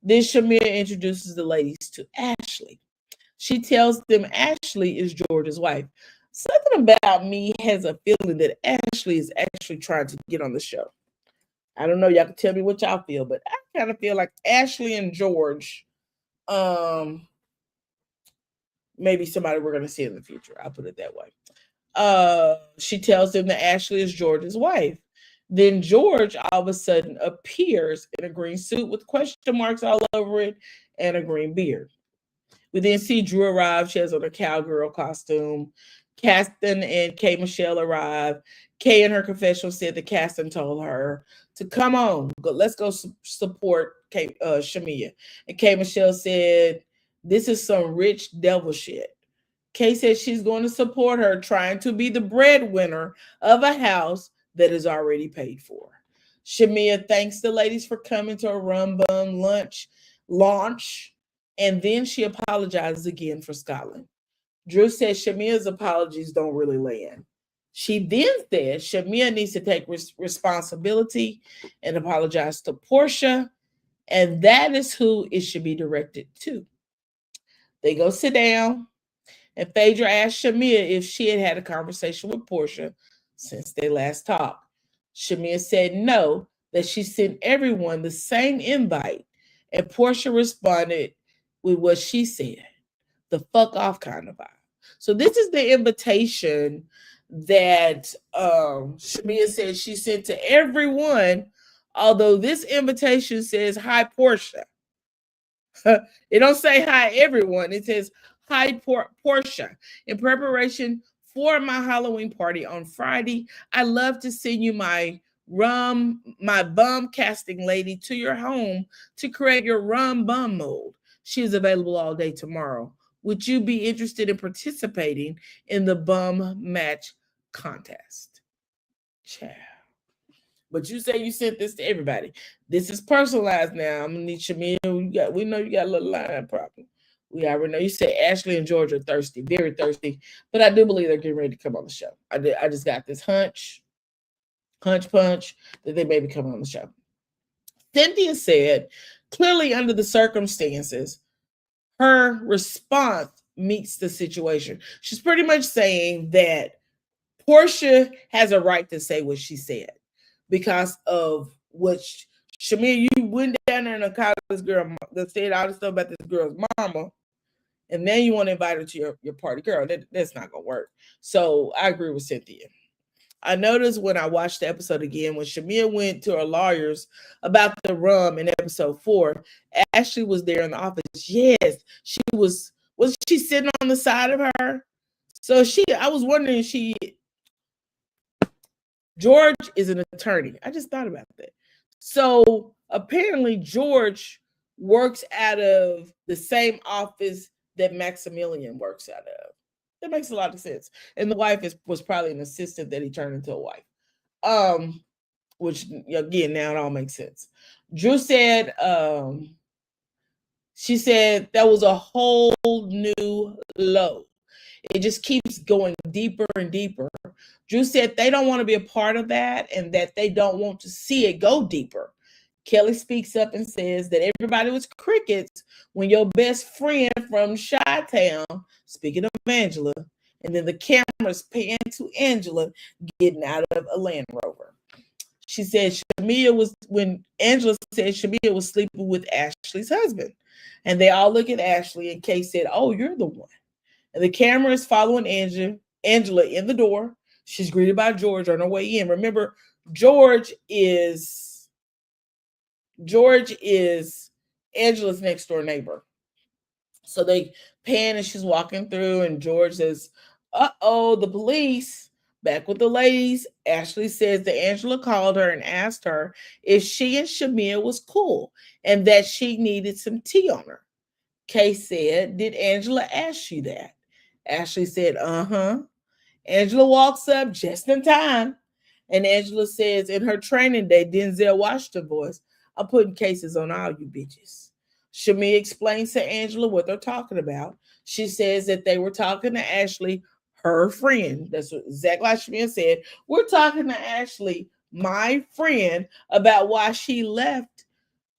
S2: Then Shamir introduces the ladies to Ashley. She tells them Ashley is George's wife. Something about me has a feeling that Ashley is actually trying to get on the show. I don't know. Y'all can tell me what y'all feel, but I kind of feel like Ashley and George, maybe somebody we're going to see in the future. I'll put it that way. She tells them that Ashley is George's wife. Then George all of a sudden appears in a green suit with question marks all over it and a green beard. We then see Drew arrive. She has on a cowgirl costume. Caston and Kay Michelle arrive. Kay in her confessional said that Caston told her to come on, let's go support Shamia. And Kay Michelle said, "This is some rich devil shit." Kay says she's going to support her, trying to be the breadwinner of a house that is already paid for. Shamia thanks the ladies for coming to a rum bum launch, and then she apologizes again for Scotland. Drew says Shamia's apologies don't really land. She then says Shamia needs to take responsibility and apologize to Portia, and that is who it should be directed to. They go sit down, and Phaedra asked Shamia if she had had a conversation with Portia since they last talked. Shamia said no, that she sent everyone the same invite, and Portia responded with what she said, the fuck off kind of vibe. So this is the invitation that Shamia said she sent to everyone, although this invitation says hi Portia. It don't say hi everyone. It says hi Portia. In preparation for my Halloween party on Friday, I love to send you my bum casting lady to your home to create your rum bum mold. She is available all day tomorrow. Would you be interested in participating in the bum match contest? Ciao. But you say you sent this to everybody. This is personalized now. I'm gonna need Shamia. We know you got a little line problem. We already know. You say Ashley and George are thirsty, very thirsty. But I do believe they're getting ready to come on the show. I just got this hunch punch, that they may be coming on the show. Cynthia said, clearly under the circumstances, her response meets the situation. She's pretty much saying that Portia has a right to say what she said because of what Shamia, you went down there and called this girl that said all this stuff about this girl's mama, and then you want to invite her to your party. Girl, that's not gonna work. So I agree with Cynthia. I noticed when I watched the episode again, when Shamia went to her lawyers about the rum in episode 4, Ashley was there in the office. Yes, she was she sitting on the side of her? So I was wondering, George is an attorney. I just thought about that. So apparently George works out of the same office that Maximilian works out of. That makes a lot of sense. And the wife was probably an assistant that he turned into a wife. Which again, now it all makes sense. Drew said, she said that was a whole new low. It just keeps going deeper and deeper. Drew said they don't want to be a part of that and that they don't want to see it go deeper. Kelly speaks up and says that everybody was crickets when your best friend from Chi-Town, speaking of Angela, and then the cameras pan to Angela getting out of a Land Rover. She said when Angela said Shamia was sleeping with Ashley's husband. And they all look at Ashley, and Kay said, "Oh, you're the one." And the camera is following Angela in the door. She's greeted by George on her way in. Remember, George is Angela's next door neighbor. So they pan and she's walking through, and George says, "Uh-oh, the police." Back with the ladies, Ashley says that Angela called her and asked her if she and Shamia was cool and that she needed some tea on her. Kay said, "Did Angela ask you that?" Ashley said, "Uh-huh." Angela walks up just in time. And Angela says, in her training day, Denzel Washington voice, "I'm putting cases on all you bitches." Shamia explains to Angela what they're talking about. She says that they were talking to Ashley, her friend. That's what exactly like Shamia said. "We're talking to Ashley, my friend, about why she left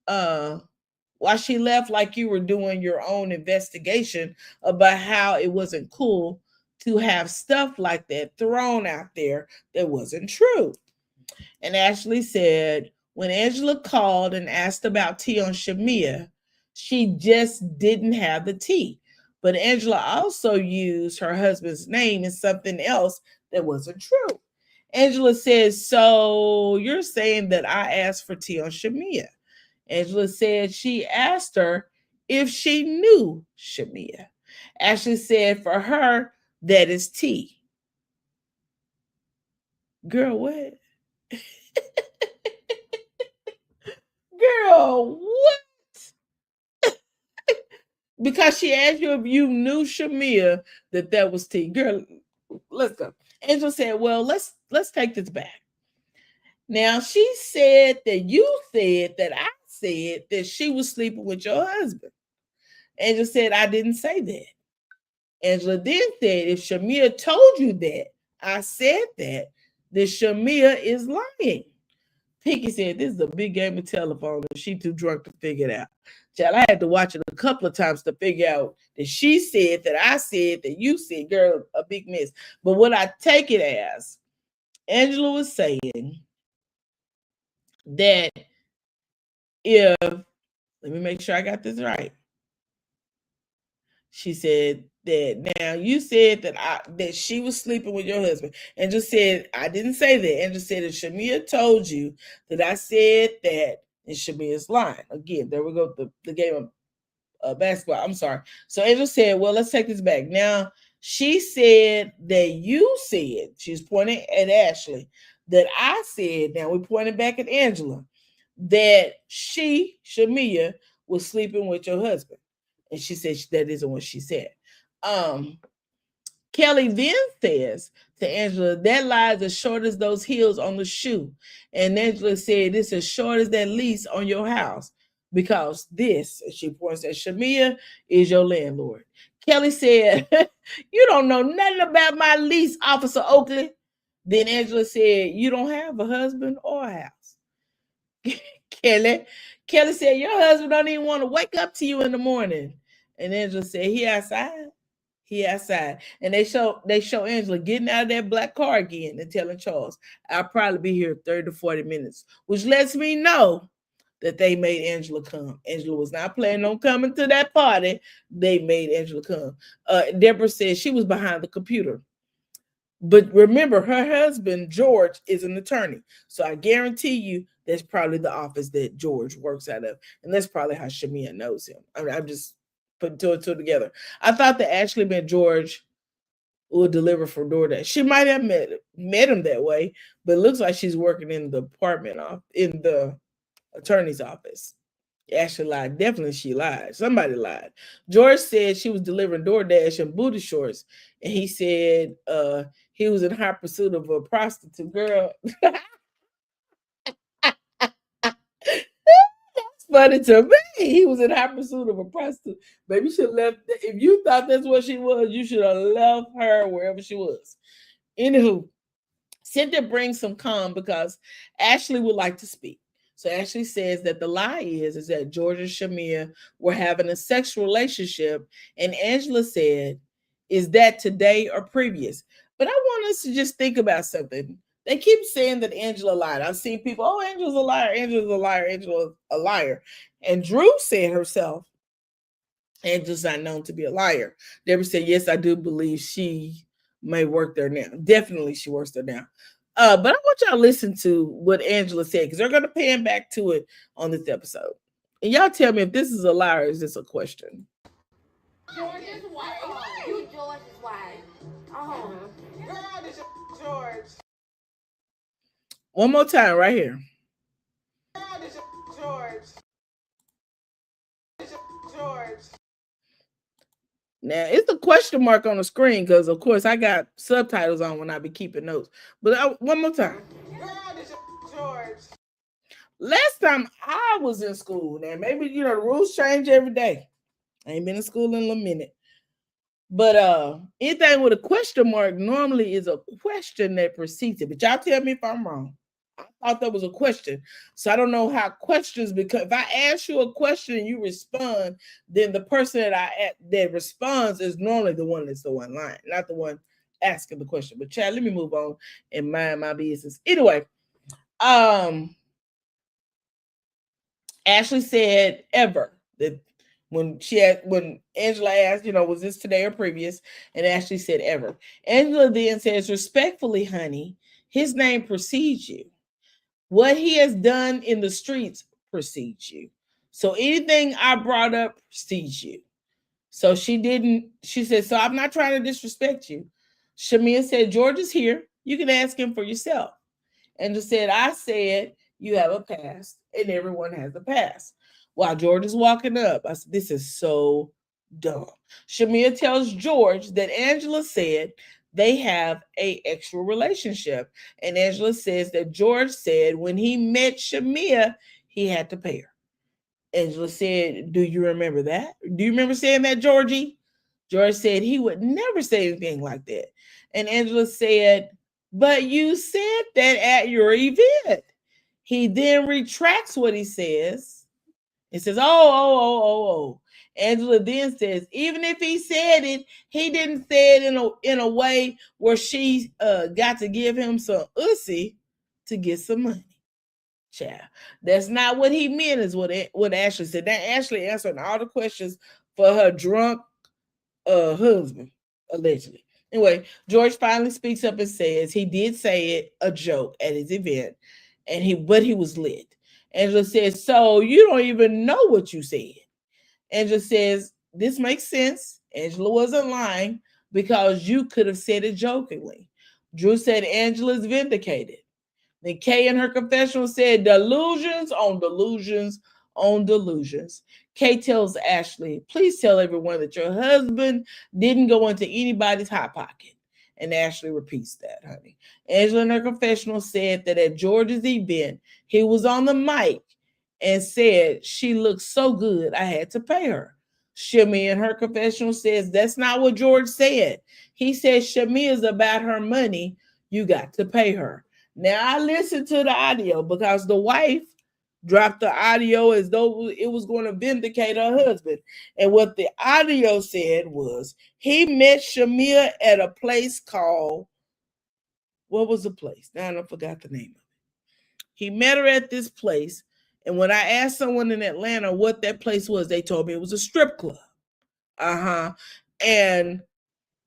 S2: like you were doing your own investigation about how it wasn't cool to have stuff like that thrown out there that wasn't true." And Ashley said, when Angela called and asked about tea on Shamia, she just didn't have the tea. But Angela also used her husband's name in something else that wasn't true. Angela says, "So you're saying that I asked for tea on Shamia?" Angela said she asked her if she knew Shamia. Ashley said for her, that is tea. Girl, what? Girl, what? Because she asked you if you knew Shamia that was tea. Girl, let's go. Angela said, "Well, let's take this back. Now, she said that you said that I said that she was sleeping with your husband." Angela said, "I didn't say that." Angela then said, "If Shamia told you that I said that, then Shamia is lying." Pinky said, "This is a big game of telephone and she too drunk to figure it out." Child, I had to watch it a couple of times to figure out that she said that I said that you said. Girl, a big miss. But what I take it as, Angela was saying that let me make sure I got this right. She said that now you said that she was sleeping with your husband, and just said I didn't say that, and just said if Shamia told you that I said that, and Shamia's lying. Again, there we go. The game of basketball. I'm sorry. So Angel said, "Well, let's take this back." Now she said that you said, she's pointing at Ashley, that I said. Now we're pointing back at Angela, that Shamia, was sleeping with your husband. And she said that isn't what she said. Kelly then says to Angela, "That lies as short as those heels on the shoe." And Angela said, "It's as short as that lease on your house, because this," she points at Shamia, "is your landlord." Kelly said, "You don't know nothing about my lease, Officer Oakley." Then Angela said, "You don't have a husband or a house." Kelly said, "Your husband don't even want to wake up to you in the morning." And Angela said, "He outside. He outside." And they show Angela getting out of that black car again and telling Charles, "I'll probably be here 30 to 40 minutes," which lets me know that they made Angela come. Angela was not planning on coming to that party. They made Angela come. Deborah said she was behind the computer. But remember, her husband, George, is an attorney. So I guarantee you that's probably the office that George works out of. And that's probably how Shamia knows him. I mean, I'm just putting two and two together. I thought that Ashley meant George will deliver for DoorDash. She might have met him that way, but it looks like she's working in the department in the attorney's office. Ashley lied. Definitely she lied. Somebody lied. George said she was delivering DoorDash in booty shorts. And he said he was in hot pursuit of a prostitute girl. That's funny to me. He was in hot pursuit of a prostitute. Maybe you should have left. If you thought that's what she was, you should have left her wherever she was. Anywho, Cynthia brings some calm because Ashley would like to speak. So Ashley says that the lie is that George and Shamia were having a sexual relationship. And Angela said, is that today or previous? But I want us to just think about something. They keep saying that Angela lied. I've seen people, oh, Angela's a liar, Angela's a liar, Angela's a liar. And Drew said herself, Angela's not known to be a liar. Deborah said, yes, I do believe she may work there now. Definitely she works there now. But I want y'all to listen to what Angela said because they're going to pan back to it on this episode. And y'all tell me if this is a lie or is this a question?
S3: George's wife. You George's wife. Girl, this is George.
S2: One more time right here.
S3: Girl, this is George. This is George.
S2: Now, it's a question mark on the screen because, of course, I got subtitles on when I be keeping notes. But one more time.
S3: Girl, this is George.
S2: Last time I was in school, now maybe, the rules change every day. I ain't been in school in a minute. But anything with a question mark normally is a question that precedes it. But y'all tell me if I'm wrong. I thought that was a question. So I don't know how questions, because if I ask you a question and you respond, then the person that responds is normally the one that's the one lying, not the one asking the question. But Chad, let me move on and mind my business. Anyway, Ashley said ever that when Angela asked, was this today or previous? And Ashley said ever. Angela then says, respectfully, honey, his name precedes you. What he has done in the streets precedes you. So anything I brought up precedes you. So she said, so I'm not trying to disrespect you. Shamia said, George is here. You can ask him for yourself. And just said, I said, you have a past and everyone has a past. While George is walking up, I said, this is so dumb. Shamia tells George that Angela said they have an extra relationship. And Angela says that George said when he met Shamia, he had to pay her. Angela said, do you remember that? Do you remember saying that, Georgie? George said he would never say anything like that. And Angela said, but you said that at your event. He then retracts what he says. He says, oh. Angela then says, even if he said it, he didn't say it in a way where she got to give him some ussy to get some money. Child, that's not what he meant, is what Ashley said. That Ashley answered all the questions for her drunk husband, allegedly. Anyway, George finally speaks up and says he did say it a joke at his event, but he was lit. Angela says, so you don't even know what you said. Angela says, this makes sense. Angela wasn't lying because you could have said it jokingly. Drew said Angela's vindicated. Then Kay in her confessional said delusions on delusions on delusions. Kay tells Ashley, please tell everyone that your husband didn't go into anybody's hot pocket. And Ashley repeats that, honey. Angela in her confessional said that at George's event, he was on the mic and said she looked so good, I had to pay her. Shamia in her confessional says that's not what George said. He said Shamia is about her money. You got to pay her. Now I listened to the audio because the wife dropped the audio as though it was going to vindicate her husband. And what the audio said was he met Shamia at a place called, what was the place? Now I forgot the name of it. He met her at this place And when I asked someone in Atlanta what that place was, they told me it was a strip club. And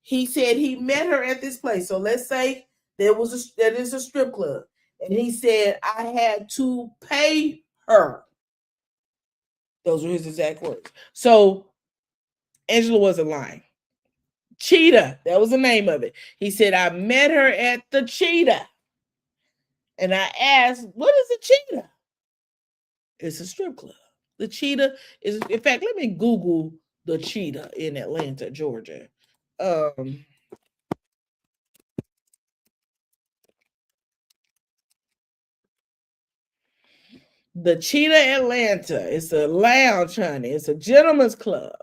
S2: he said he met her at this place. So let's say that is a strip club. And he said, I had to pay her. Those were his exact words. So Angela wasn't lying. Cheetah, that was the name of it. He said, I met her at the Cheetah. And I asked, what is a Cheetah? It's a strip club. The Cheetah is, in fact, let me Google the Cheetah in Atlanta, Georgia. The Cheetah Atlanta. It's a lounge, honey. It's a gentleman's club.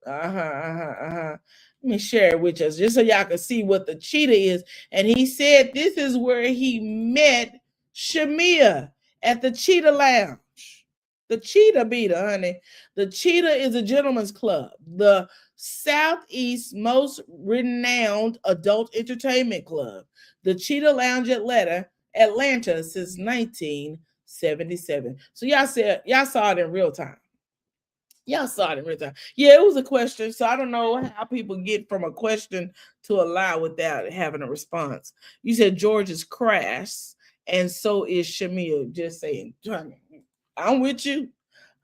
S2: Let me share it with us just so y'all can see what the Cheetah is. And he said this is where he met Shamia at the Cheetah Lounge. The Cheetah Beater, honey. The Cheetah is a gentleman's club. The Southeast's most renowned adult entertainment club. The Cheetah Lounge Atlanta since 1977. So y'all saw it in real time. Y'all saw it in real time. Yeah, it was a question. So I don't know how people get from a question to a lie without having a response. You said George is crass, and so is Shamia. Just saying, I'm with you.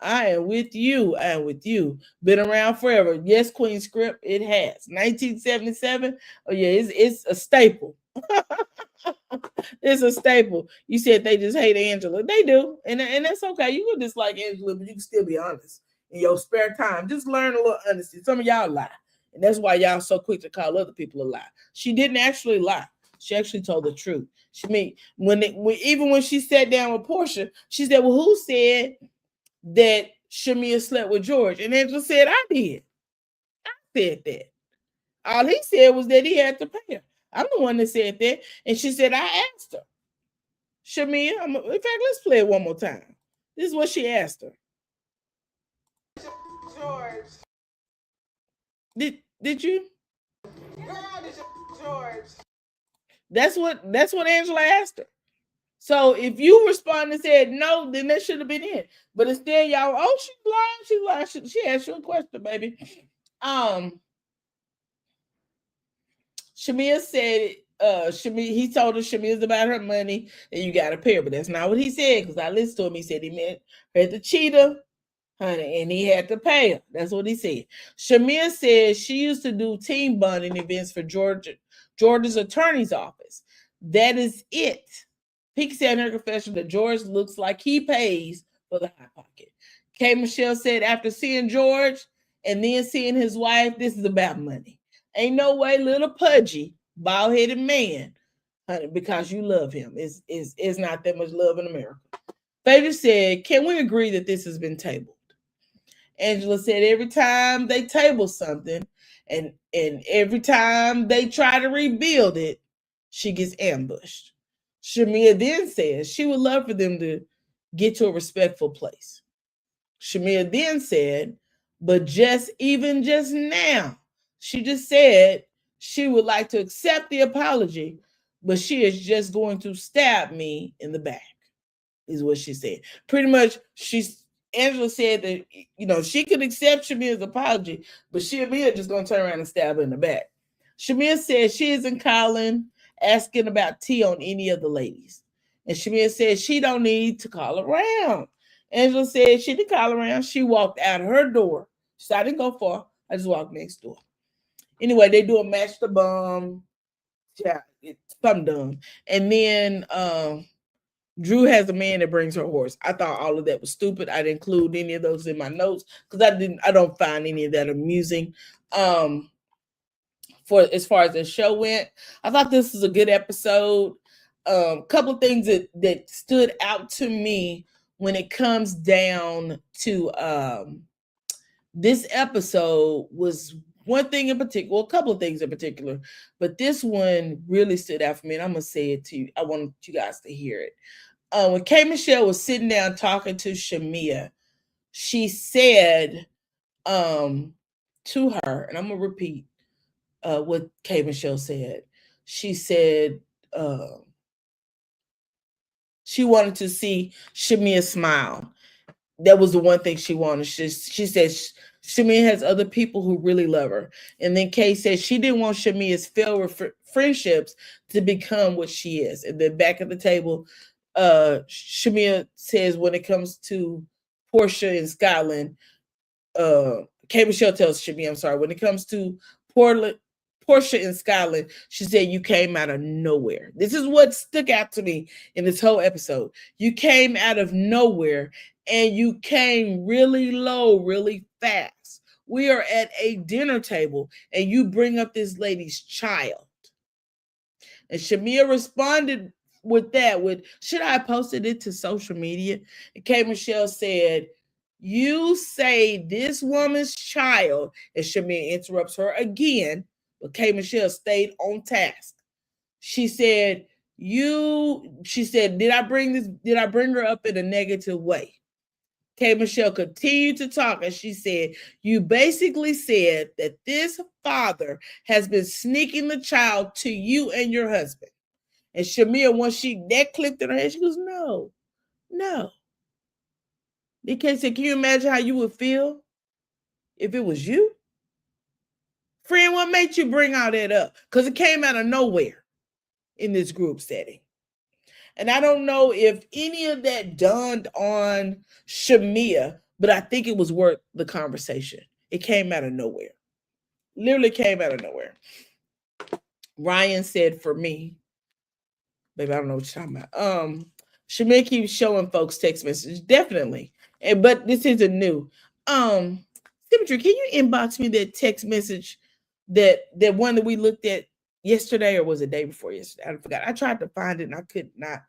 S2: I am with you. I am with you. Been around forever. Yes, Queen Script. It has 1977. Oh yeah, it's a staple. It's a staple. You said they just hate Angela. They do, and that's okay. You can dislike Angela, but you can still be honest in your spare time. Just learn a little honesty. Some of y'all lie, and that's why y'all so quick to call other people a lie. She didn't actually lie. She actually told the truth. Even when she sat down with Portia, she said, "Well, who said that Shamia slept with George?" And Angela said, "I did. I said that. All he said was that he had to pay her. I'm the one that said that." And she said, "I asked her." Shamia, in fact, let's play it one more time. This is what she asked her.
S3: George.
S2: Did you?
S3: George.
S2: That's what Angela asked her. So if you respond and said no, then that should have been it. But instead, y'all, oh, she's lying. She asked you a question, baby. Shamia said he told her Shamia's about her money and you got to pay her. But that's not what he said, because I listened to him. He said he met her at the Cheetah, honey, and he had to pay her. That's what he said. Shamia said she used to do team bonding events for Georgia's attorney's office. That is it. Peek said in her confession that George looks like he pays for the hot pocket. K. Michelle said after seeing George and then seeing his wife, this is about money. Ain't no way little pudgy, bald-headed man, honey, because you love him. It's not that much love in America. Phaedra said, can we agree that this has been tabled? Angela said every time they table something and every time they try to rebuild it, she gets ambushed. Shamia then says she would love for them to get to a respectful place. Shamia then said, but just now, she just said she would like to accept the apology, but she is just going to stab me in the back, is what she said. Pretty much, Angela said that, she could accept Shamia's apology, but Shamia just going to turn around and stab her in the back. Shamia said she isn't calling, asking about tea on any of the ladies. And Shamia said she don't need to call around. Angela said she didn't call around. She walked out her door. She said, I didn't go far. I just walked next door. Anyway, they do a match the bum. Yeah, I'm done. And then Drew has a man that brings her horse. I thought all of that was stupid. I didn't include any of those in my notes because I don't find any of that amusing. For as far as the show went, I thought this was a good episode. Couple of things that stood out to me when it comes down to this episode was one thing in particular, well, a couple of things in particular, but this one really stood out for me, and I'm gonna say it to you. I want you guys to hear it. When K. Michelle was sitting down talking to Shamia, she said to her, and I'm gonna repeat what K. Michelle said. She said she wanted to see Shamia smile. That was the one thing she wanted. She said Shamia has other people who really love her. And then Kay said she didn't want Shamia's failed friendships to become what she is. And then back at the table, Shamia says when it comes to Portia and Scotland, Kay Michelle tells Shamia, I'm sorry, when it comes to Portland, Portia in Scotland, she said, you came out of nowhere. This is what stuck out to me in this whole episode. You came out of nowhere and you came really low, really fast. We are at a dinner table and you bring up this lady's child. And Shamia responded with that, should I have posted it to social media? And Kay Michelle said, you say this woman's child, and Shamia interrupts her again, but Kay Michelle stayed on task. She said, did I bring her up in a negative way? Kay Michelle continued to talk and she said, you basically said that this father has been sneaking the child to you and your husband. And Shamia, once that clicked in her head, she goes, no. Because can you imagine how you would feel if it was you? Friend, what made you bring all that up? Because it came out of nowhere in this group setting. And I don't know if any of that dawned on Shamia, but I think it was worth the conversation. It came out of nowhere. Literally came out of nowhere. Ryan said for me, baby, I don't know what you're talking about. Shamia keeps showing folks text messages. Definitely. But this isn't new. Symmetry, can you inbox me that text message, that one that we looked at yesterday, or was it the day before yesterday? I forgot. I tried to find it and I could not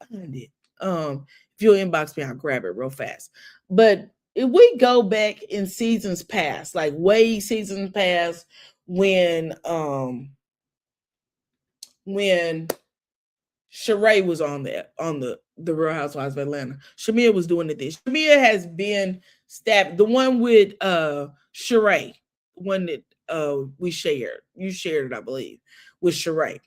S2: find it. If you'll inbox me, I'll grab it real fast. But if we go back in seasons past, like way seasons past, when Sheree was on the Real Housewives of Atlanta, Shamia was doing it. Shamia has been stabbed. The one with Sheree, one that you shared it, I believe, with Sheree.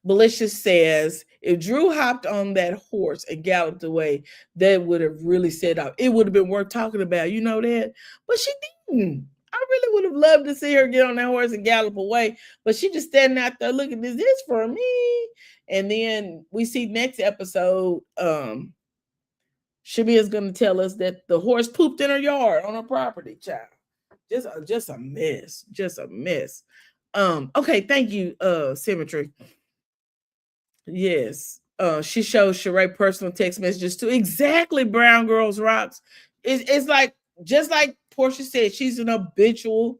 S2: Malicious says, if Drew hopped on that horse and galloped away, that would have really set off. It would have been worth talking about, you know that? But she didn't. I really would have loved to see her get on that horse and gallop away, but she just standing out there looking, is this for me? And then we see next episode, Shamia is going to tell us that the horse pooped in her yard on her property, child. Just a mess. Just a mess. Okay, thank you, Symmetry. Yes. She shows Sheree personal text messages too. Exactly, Brown Girls Rocks. It's like, just like Portia said, she's an habitual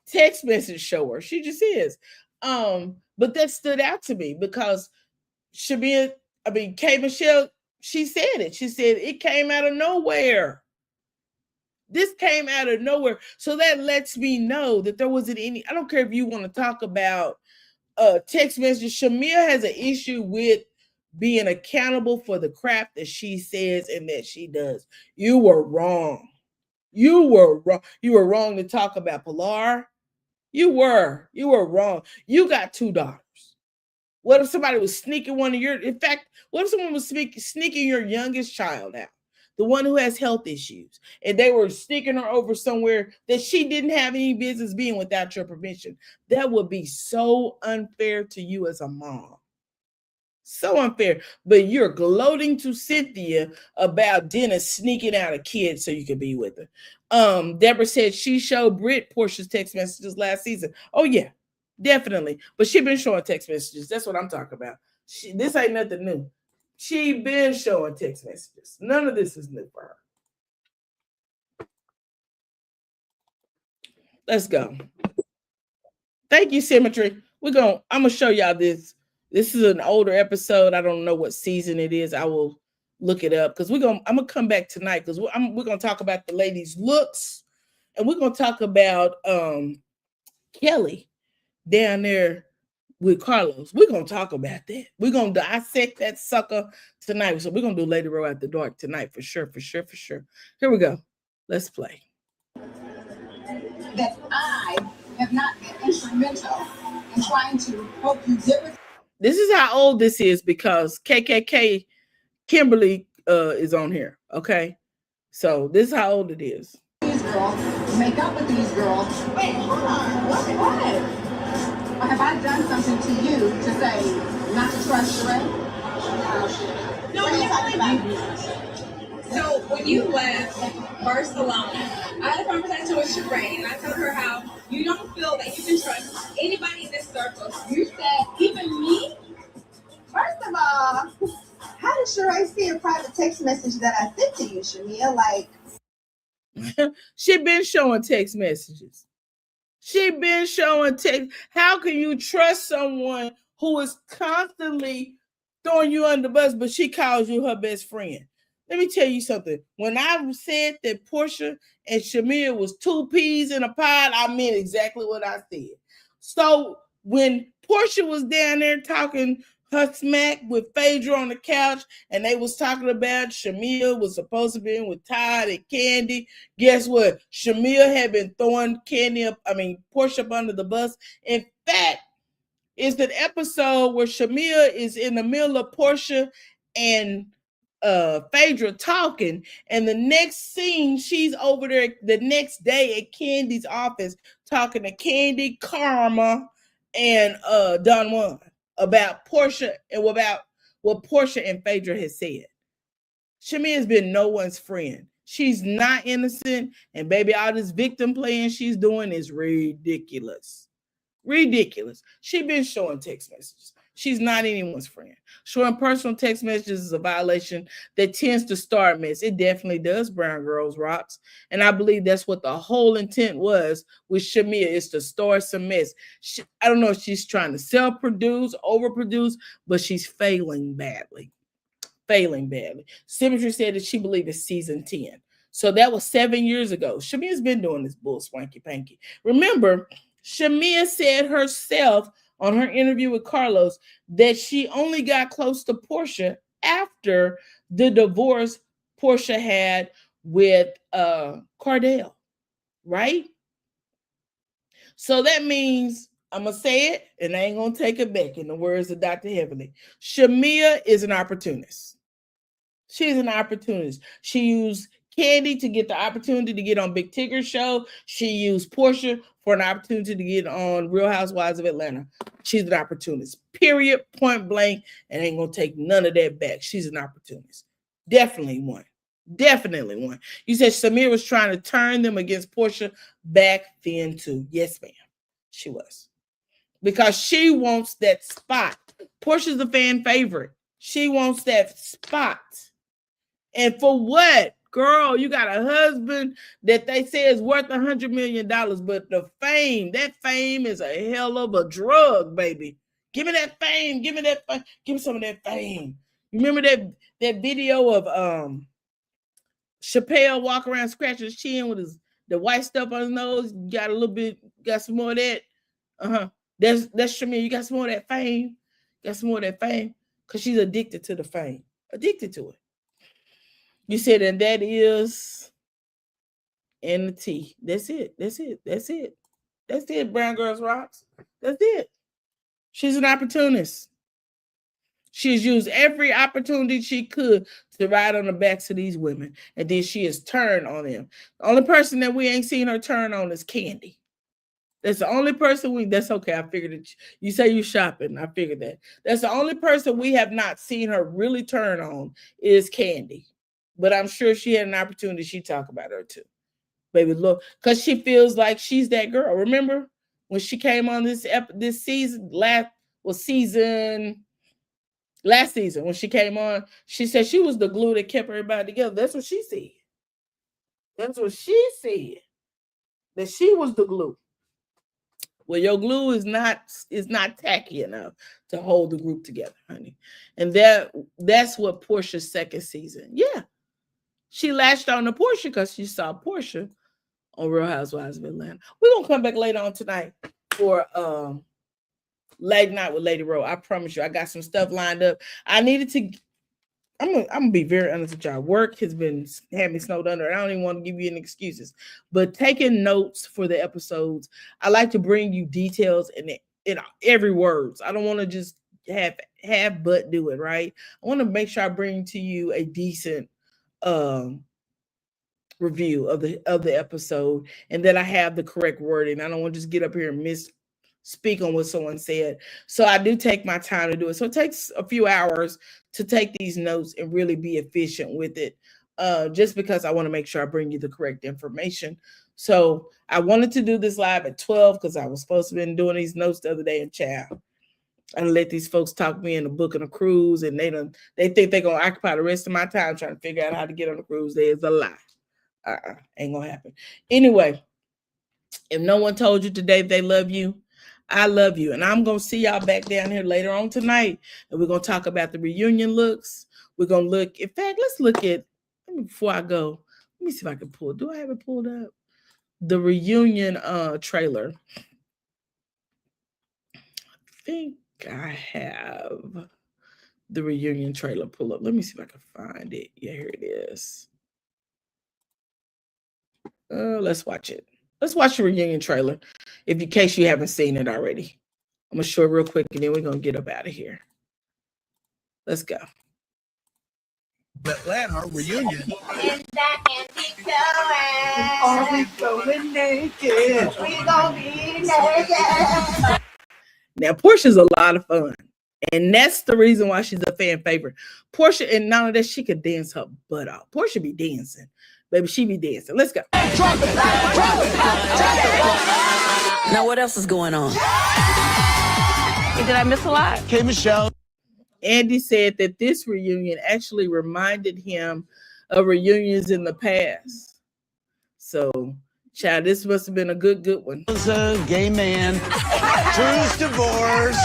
S2: text message shower. She just is. But that stood out to me because Kay Michelle, she said it. She said it came out of nowhere. This came out of nowhere. So that lets me know that there wasn't any, I don't care if you want to talk about text messages. Shamia has an issue with being accountable for the crap that she says and that she does. You were wrong. You were wrong. You were wrong to talk about Pilar. You were wrong. You got 2 daughters. What if somebody was sneaking in fact, what if someone was sneaking your youngest child out? The one who has health issues, and they were sneaking her over somewhere that she didn't have any business being without your permission. That would be so unfair to you as a mom. So unfair. But you're gloating to Cynthia about Dennis sneaking out a kid so you could be with her. Deborah said she showed Britt Portia's text messages last season. Oh, yeah, definitely. But she been showing text messages. That's what I'm talking about. This ain't nothing new. She been showing text messages. None of this is new for her. Let's go. Thank you, Symmetry. I'm gonna show y'all this. This is an older episode. I don't know what season it is. I will look it up because I'm gonna come back tonight because we're gonna talk about the ladies' looks, and we're gonna talk about Kelly down there with Carlos. We're gonna talk about that. We're gonna dissect that sucker tonight. So we're gonna do Lady RHOA After Dark tonight for sure. Here we go. Let's play.
S4: That I have not been instrumental in trying to help you deal with.
S2: This is how old this is because KKK Kimberly is on here. Okay, So this is how old it is.
S4: These girls, make up with these girls. Wait, hold on. What? Or have I done something to you to say not to trust Sheree? No, what are you talking about? So when you left Barcelona, I had a conversation with Sheree, and I told her how you don't feel that you can trust anybody in this circle. You said, even me? First of all, how did Sheree see a private text message that I sent to you, Shamia? Like,
S2: She been showing text messages. She been showing text. How can you trust someone who is constantly throwing you under the bus, but she calls you her best friend? Let me tell you something. When I said that Portia and Shamir was two peas in a pod, I meant exactly what I said. So when Portia was down there talking her smack with Phaedra on the couch, and they was talking about Shamir was supposed to be in with Todd and Candy. Guess what? Shamir had been throwing Portia up under the bus. In fact, it's an episode where Shamir is in the middle of Portia and Phaedra talking, and the next scene, she's over there the next day at Candy's office talking to Candy, Karma, and Don Juan about Portia and about what Portia and Phaedra has said. Shamia has been no one's friend. She's not innocent, and baby, all this victim playing she's doing is ridiculous. Ridiculous. She's been showing text messages. She's not anyone's friend. Showing personal text messages is a violation that tends to start mess. It definitely does, Brown Girls Rocks. And I believe that's what the whole intent was with Shamia, is to start some mess. I don't know if she's trying to self-produce, overproduce, but she's failing badly. Symmetry said that she believed it's season 10. So that was 7 years ago. Shamia's been doing this bull swanky panky. Remember, Shamia said herself on her interview with Carlos that she only got close to Portia after the divorce Portia had with Cardell, right? So that means, I'm going to say it, and I ain't going to take it back, in the words of Dr. Heavenly. Shamia is an opportunist. She's an opportunist. She used Candy to get the opportunity to get on Big Tigger's show. She used Portia for an opportunity to get on Real Housewives of Atlanta. She's an opportunist. Period. Point blank. And ain't going to take none of that back. She's an opportunist. Definitely one. Definitely one. You said Samir was trying to turn them against Portia back then too. Yes, ma'am. She was. Because she wants that spot. Portia's a fan favorite. She wants that spot. And for what? Girl, you got a husband that they say is worth $100 million, but the fame, that fame is a hell of a drug, baby. Give me that fame. Give me that fame. Give me some of that fame. You remember that video of Chappelle walk around scratching his chin with the white stuff on his nose? Got a little bit, got some more of that. That's Shamir. You got some more of that fame. Got some more of that fame. Because she's addicted to the fame. Addicted to it. You said, and that is in the T. That's it. That's it. That's it. That's it, Brown Girls Rocks. That's it. She's an opportunist. She's used every opportunity she could to ride on the backs of these women. And then she has turned on them. The only person that we ain't seen her turn on is Candy. That's the only person that's okay. I figured it. You say you shopping. I figured that. That's the only person we have not seen her really turn on is Candy. But I'm sure she had an opportunity. She talk about her too. Baby, look, because she feels like she's that girl. Remember when she came on this season, last season when she came on, she said she was the glue that kept everybody together. That's what she said. That's what she said. That she was the glue. Well, your glue is not tacky enough to hold the group together, honey. And that's what Portia's second season. Yeah. She latched on to Portia because she saw Portia on Real Housewives of Atlanta. We're going to come back later on tonight for Late Night with Lady RHOA. I promise you, I got some stuff lined up. I needed to, I'm gonna be very honest with y'all. Work has been having me snowed under, and I don't even want to give you any excuses. But taking notes for the episodes, I like to bring you details in every words. I don't want to just have but do it, right? I want to make sure I bring to you a decent review of the episode, and that I have the correct wording. I don't want to just get up here and speak on what someone said. So I do take my time to do it. So it takes a few hours to take these notes and really be efficient with it, just because I want to make sure I bring you the correct information. So I wanted to do this live at 12 because I was supposed to have been doing these notes the other day, and child, I let these folks talk me into booking a cruise, and they think they're going to occupy the rest of my time trying to figure out how to get on the cruise. There's a lie. Ain't going to happen. Anyway, if no one told you today they love you, I love you. And I'm going to see y'all back down here later on tonight. And we're going to talk about the reunion looks. We're going to look. In fact, let's look at, before I go, let me see if I can pull. Do I have it pulled up? The reunion trailer. I think I have the reunion trailer pull up. Let me see if I can find it. Yeah, here it is. Let's watch it. Let's watch the reunion trailer, in case you haven't seen it already. I'm going to show it real quick, and then we're going to get up out of here. Let's go.
S5: Atlanta reunion.
S4: In that antique
S5: Are we going naked?
S4: we gon' be naked.
S2: Now, Portia's a lot of fun, and that's the reason why she's a fan favorite. Portia, and none of that, she could dance her butt off. Portia be dancing. Baby, she be dancing. Let's go.
S5: Drop it.
S1: Now, what else is going on? Did I miss a lot?
S5: Okay, Michelle.
S2: Andy said that this reunion actually reminded him of reunions in the past. So, child, this must have been a good one.
S5: Was a gay man. Drew's divorced.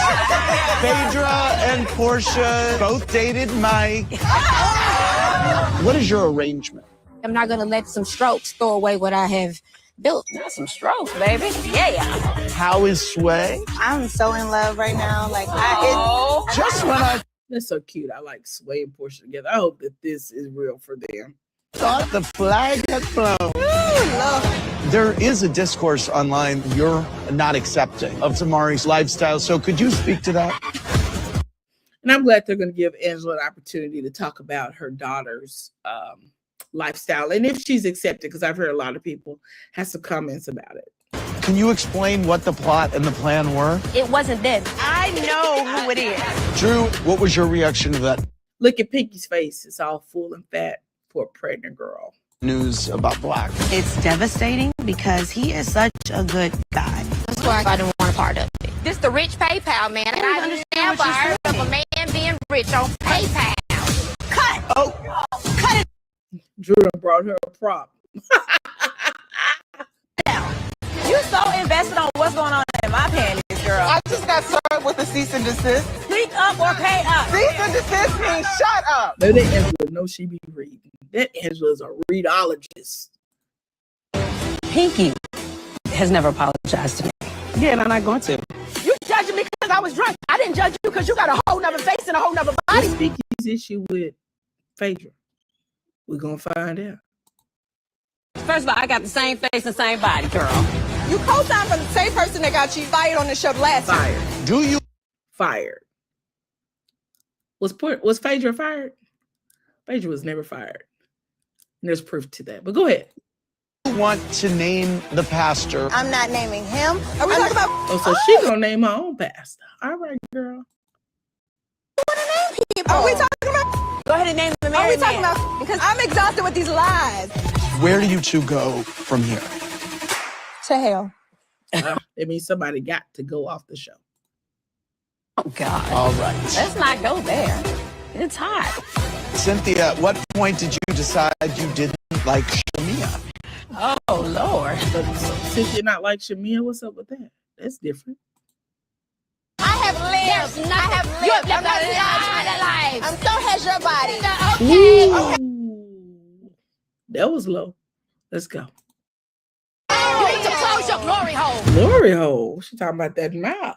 S5: Phaedra and Portia both dated Mike. What is your arrangement?
S6: I'm not gonna let some strokes throw away what I have built.
S1: Not some strokes, baby. Yeah.
S5: How is Sway?
S7: I'm so in love right now. Like,
S5: Just when I
S2: That's so cute. I like Sway and Portia together. I hope that this is real for them.
S5: thought the flag had flown. There is a discourse online you're not accepting of Tamari's lifestyle. So could you speak to that?
S2: And I'm glad they're going to give Angela an opportunity to talk about her daughter's lifestyle, and if she's accepted, because I've heard a lot of people have some comments about it.
S5: Can you explain what the plot and the plan were?
S6: It wasn't them.
S7: I know who it is.
S5: Drew, what was your reaction to that
S2: Look at Pinky's face. It's all full and fat for a pregnant girl.
S5: news about Black?
S8: It's devastating because he is such a good guy.
S6: That's why I didn't want a part of it.
S7: This the rich PayPal man. And I never heard of a man being rich on PayPal.
S2: Drew brought her a prop.
S8: You so invested on what's going on in my panties, girl.
S3: I just got served with a cease and desist.
S8: Speak up or pay up.
S3: Cease and desist means shut up.
S2: No, that Angela knows she be reading. That Angela's a readologist.
S8: Pinky has never apologized to me.
S3: Yeah, and I'm not going to. You judging me because I was drunk. I didn't judge you because you got a whole nother face and a whole nother body.
S2: What's Pinky's issue with Phaedra? We're going to find out.
S8: First of all, I got the same face and same body, girl.
S7: You co-signed for the same person that got you fired on the show last time.
S2: Fired.
S5: Do you
S2: Fired. Was Phaedra fired? Phaedra was never fired. And there's proof to that. But go ahead.
S5: want to name the pastor?
S7: I'm not naming him. Are we talking about
S2: Oh, so she gonna name her own pastor. All right, girl.
S7: people? Are we talking about?
S8: Go ahead and name the
S7: Are we
S8: married
S7: talking
S8: man.
S7: about? Because I'm exhausted with these lies.
S5: Where do you two go from here?
S7: To hell.
S2: It means somebody got to go off the show.
S8: Oh, God.
S5: All right.
S8: Let's not go there. It's hot.
S5: Cynthia, at what point did you decide you didn't like Shamia?
S8: Oh, Lord.
S2: But since you're not like Shamia, what's up with that? That's different.
S7: I have lived. I have lived. I'm not lying. And so has your body.
S2: Ooh. That was low. Let's go.
S7: You need to close your glory hole.
S2: Glory hole. She talking about that mouth.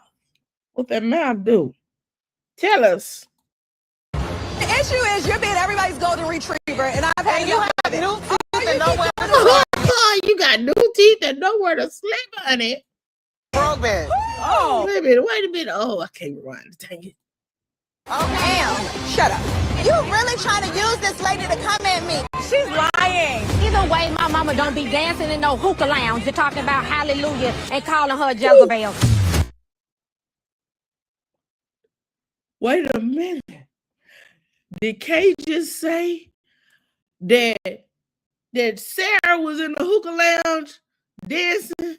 S2: What that mouth do? Tell us.
S7: The issue is you're being everybody's golden retriever, and I've had
S3: You have new teeth and nowhere to
S2: Oh, you got new teeth and nowhere to sleep, honey.
S3: broke bed.
S2: Oh, wait a minute. Oh, I can't rewind it. Dang it.
S7: Okay. Damn. Shut up. You really trying to use this lady to come at me?
S8: She's lying.
S6: Either way, my mama don't be dancing in no hookah lounge. You're talking about hallelujah and calling her Jezebel.
S2: Wait a minute. Did Kay just say that Sarah was in the hookah lounge dancing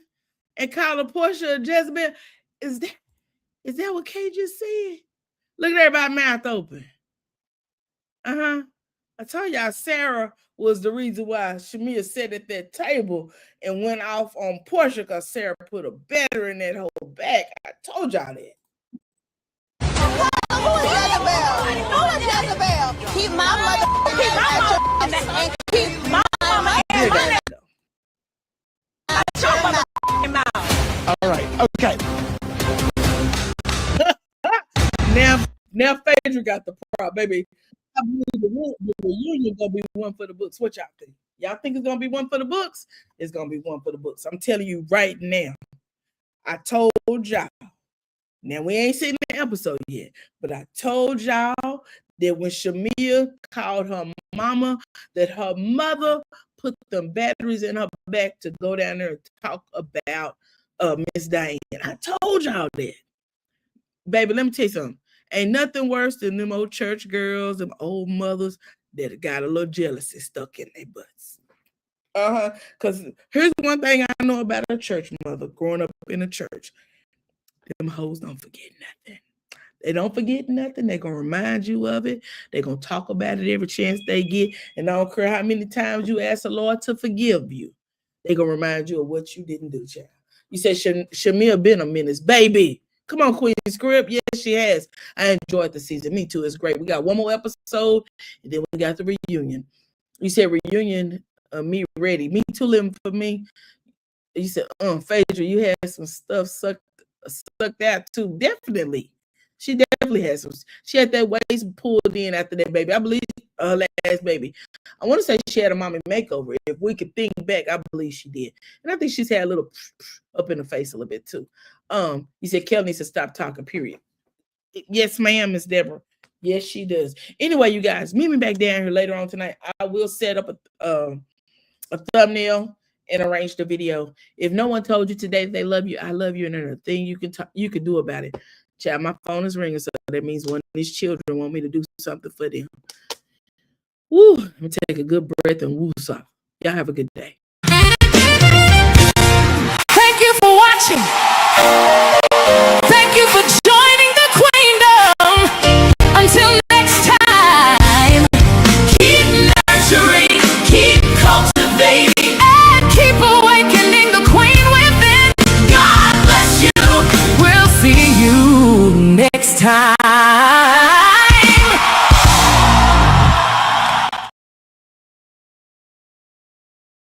S2: and calling Portia a Jezebel? Is that what Kay just said? Look at everybody's mouth open. I told y'all Sarah was the reason why Shamia sat at that table and went off on Portia because Sarah put a better in that whole bag. I told y'all that.
S7: Who is Jezebel? Who is Jezebel? Keep my mother and keep my mama and my
S5: All right. Okay.
S2: Now Phaedra got the prop, baby. I believe the reunion gonna be one for the books. What y'all think? Y'all think it's gonna be one for the books? It's gonna be one for the books. I'm telling you right now. I told y'all. Now we ain't seen the episode yet, but I told y'all that when Shamia called her mama, that her mother put them batteries in her back to go down there and talk about Miss Diane. I told y'all that. Baby, let me tell you something. Ain't nothing worse than them old church girls, them old mothers that got a little jealousy stuck in their butts. Because here's one thing I know about a church mother growing up in a church. Them hoes don't forget nothing. They don't forget nothing. They're going to remind you of it. They're going to talk about it every chance they get. And I don't care how many times you ask the Lord to forgive you. They're going to remind you of what you didn't do, child. You said Shamia been a menace. Baby, come on, Queen Script. Yes, she has. I enjoyed the season. Me too. It's great. We got one more episode, and then we got the reunion. You said reunion, me ready. Me too, living for me. You said, Phaedra, you had some stuff sucked out too. Definitely. She definitely has some. She had that waist pulled in after that baby. I believe her last baby. I want to say she had a mommy makeover. If we could think back, I believe she did. And I think she's had a little up in the face a little bit too. You said Kel needs to stop talking, period. Yes, ma'am, Miss Deborah. Yes, she does. Anyway, you guys, meet me back down here later on tonight. I will set up a thumbnail and arrange the video. If no one told you today that they love you, I love you, and there's a thing you can do about it. Child, my phone is ringing, so that means one of these children want me to do something for them. Woo, let me take a good breath and woo-saw. Y'all have a good day.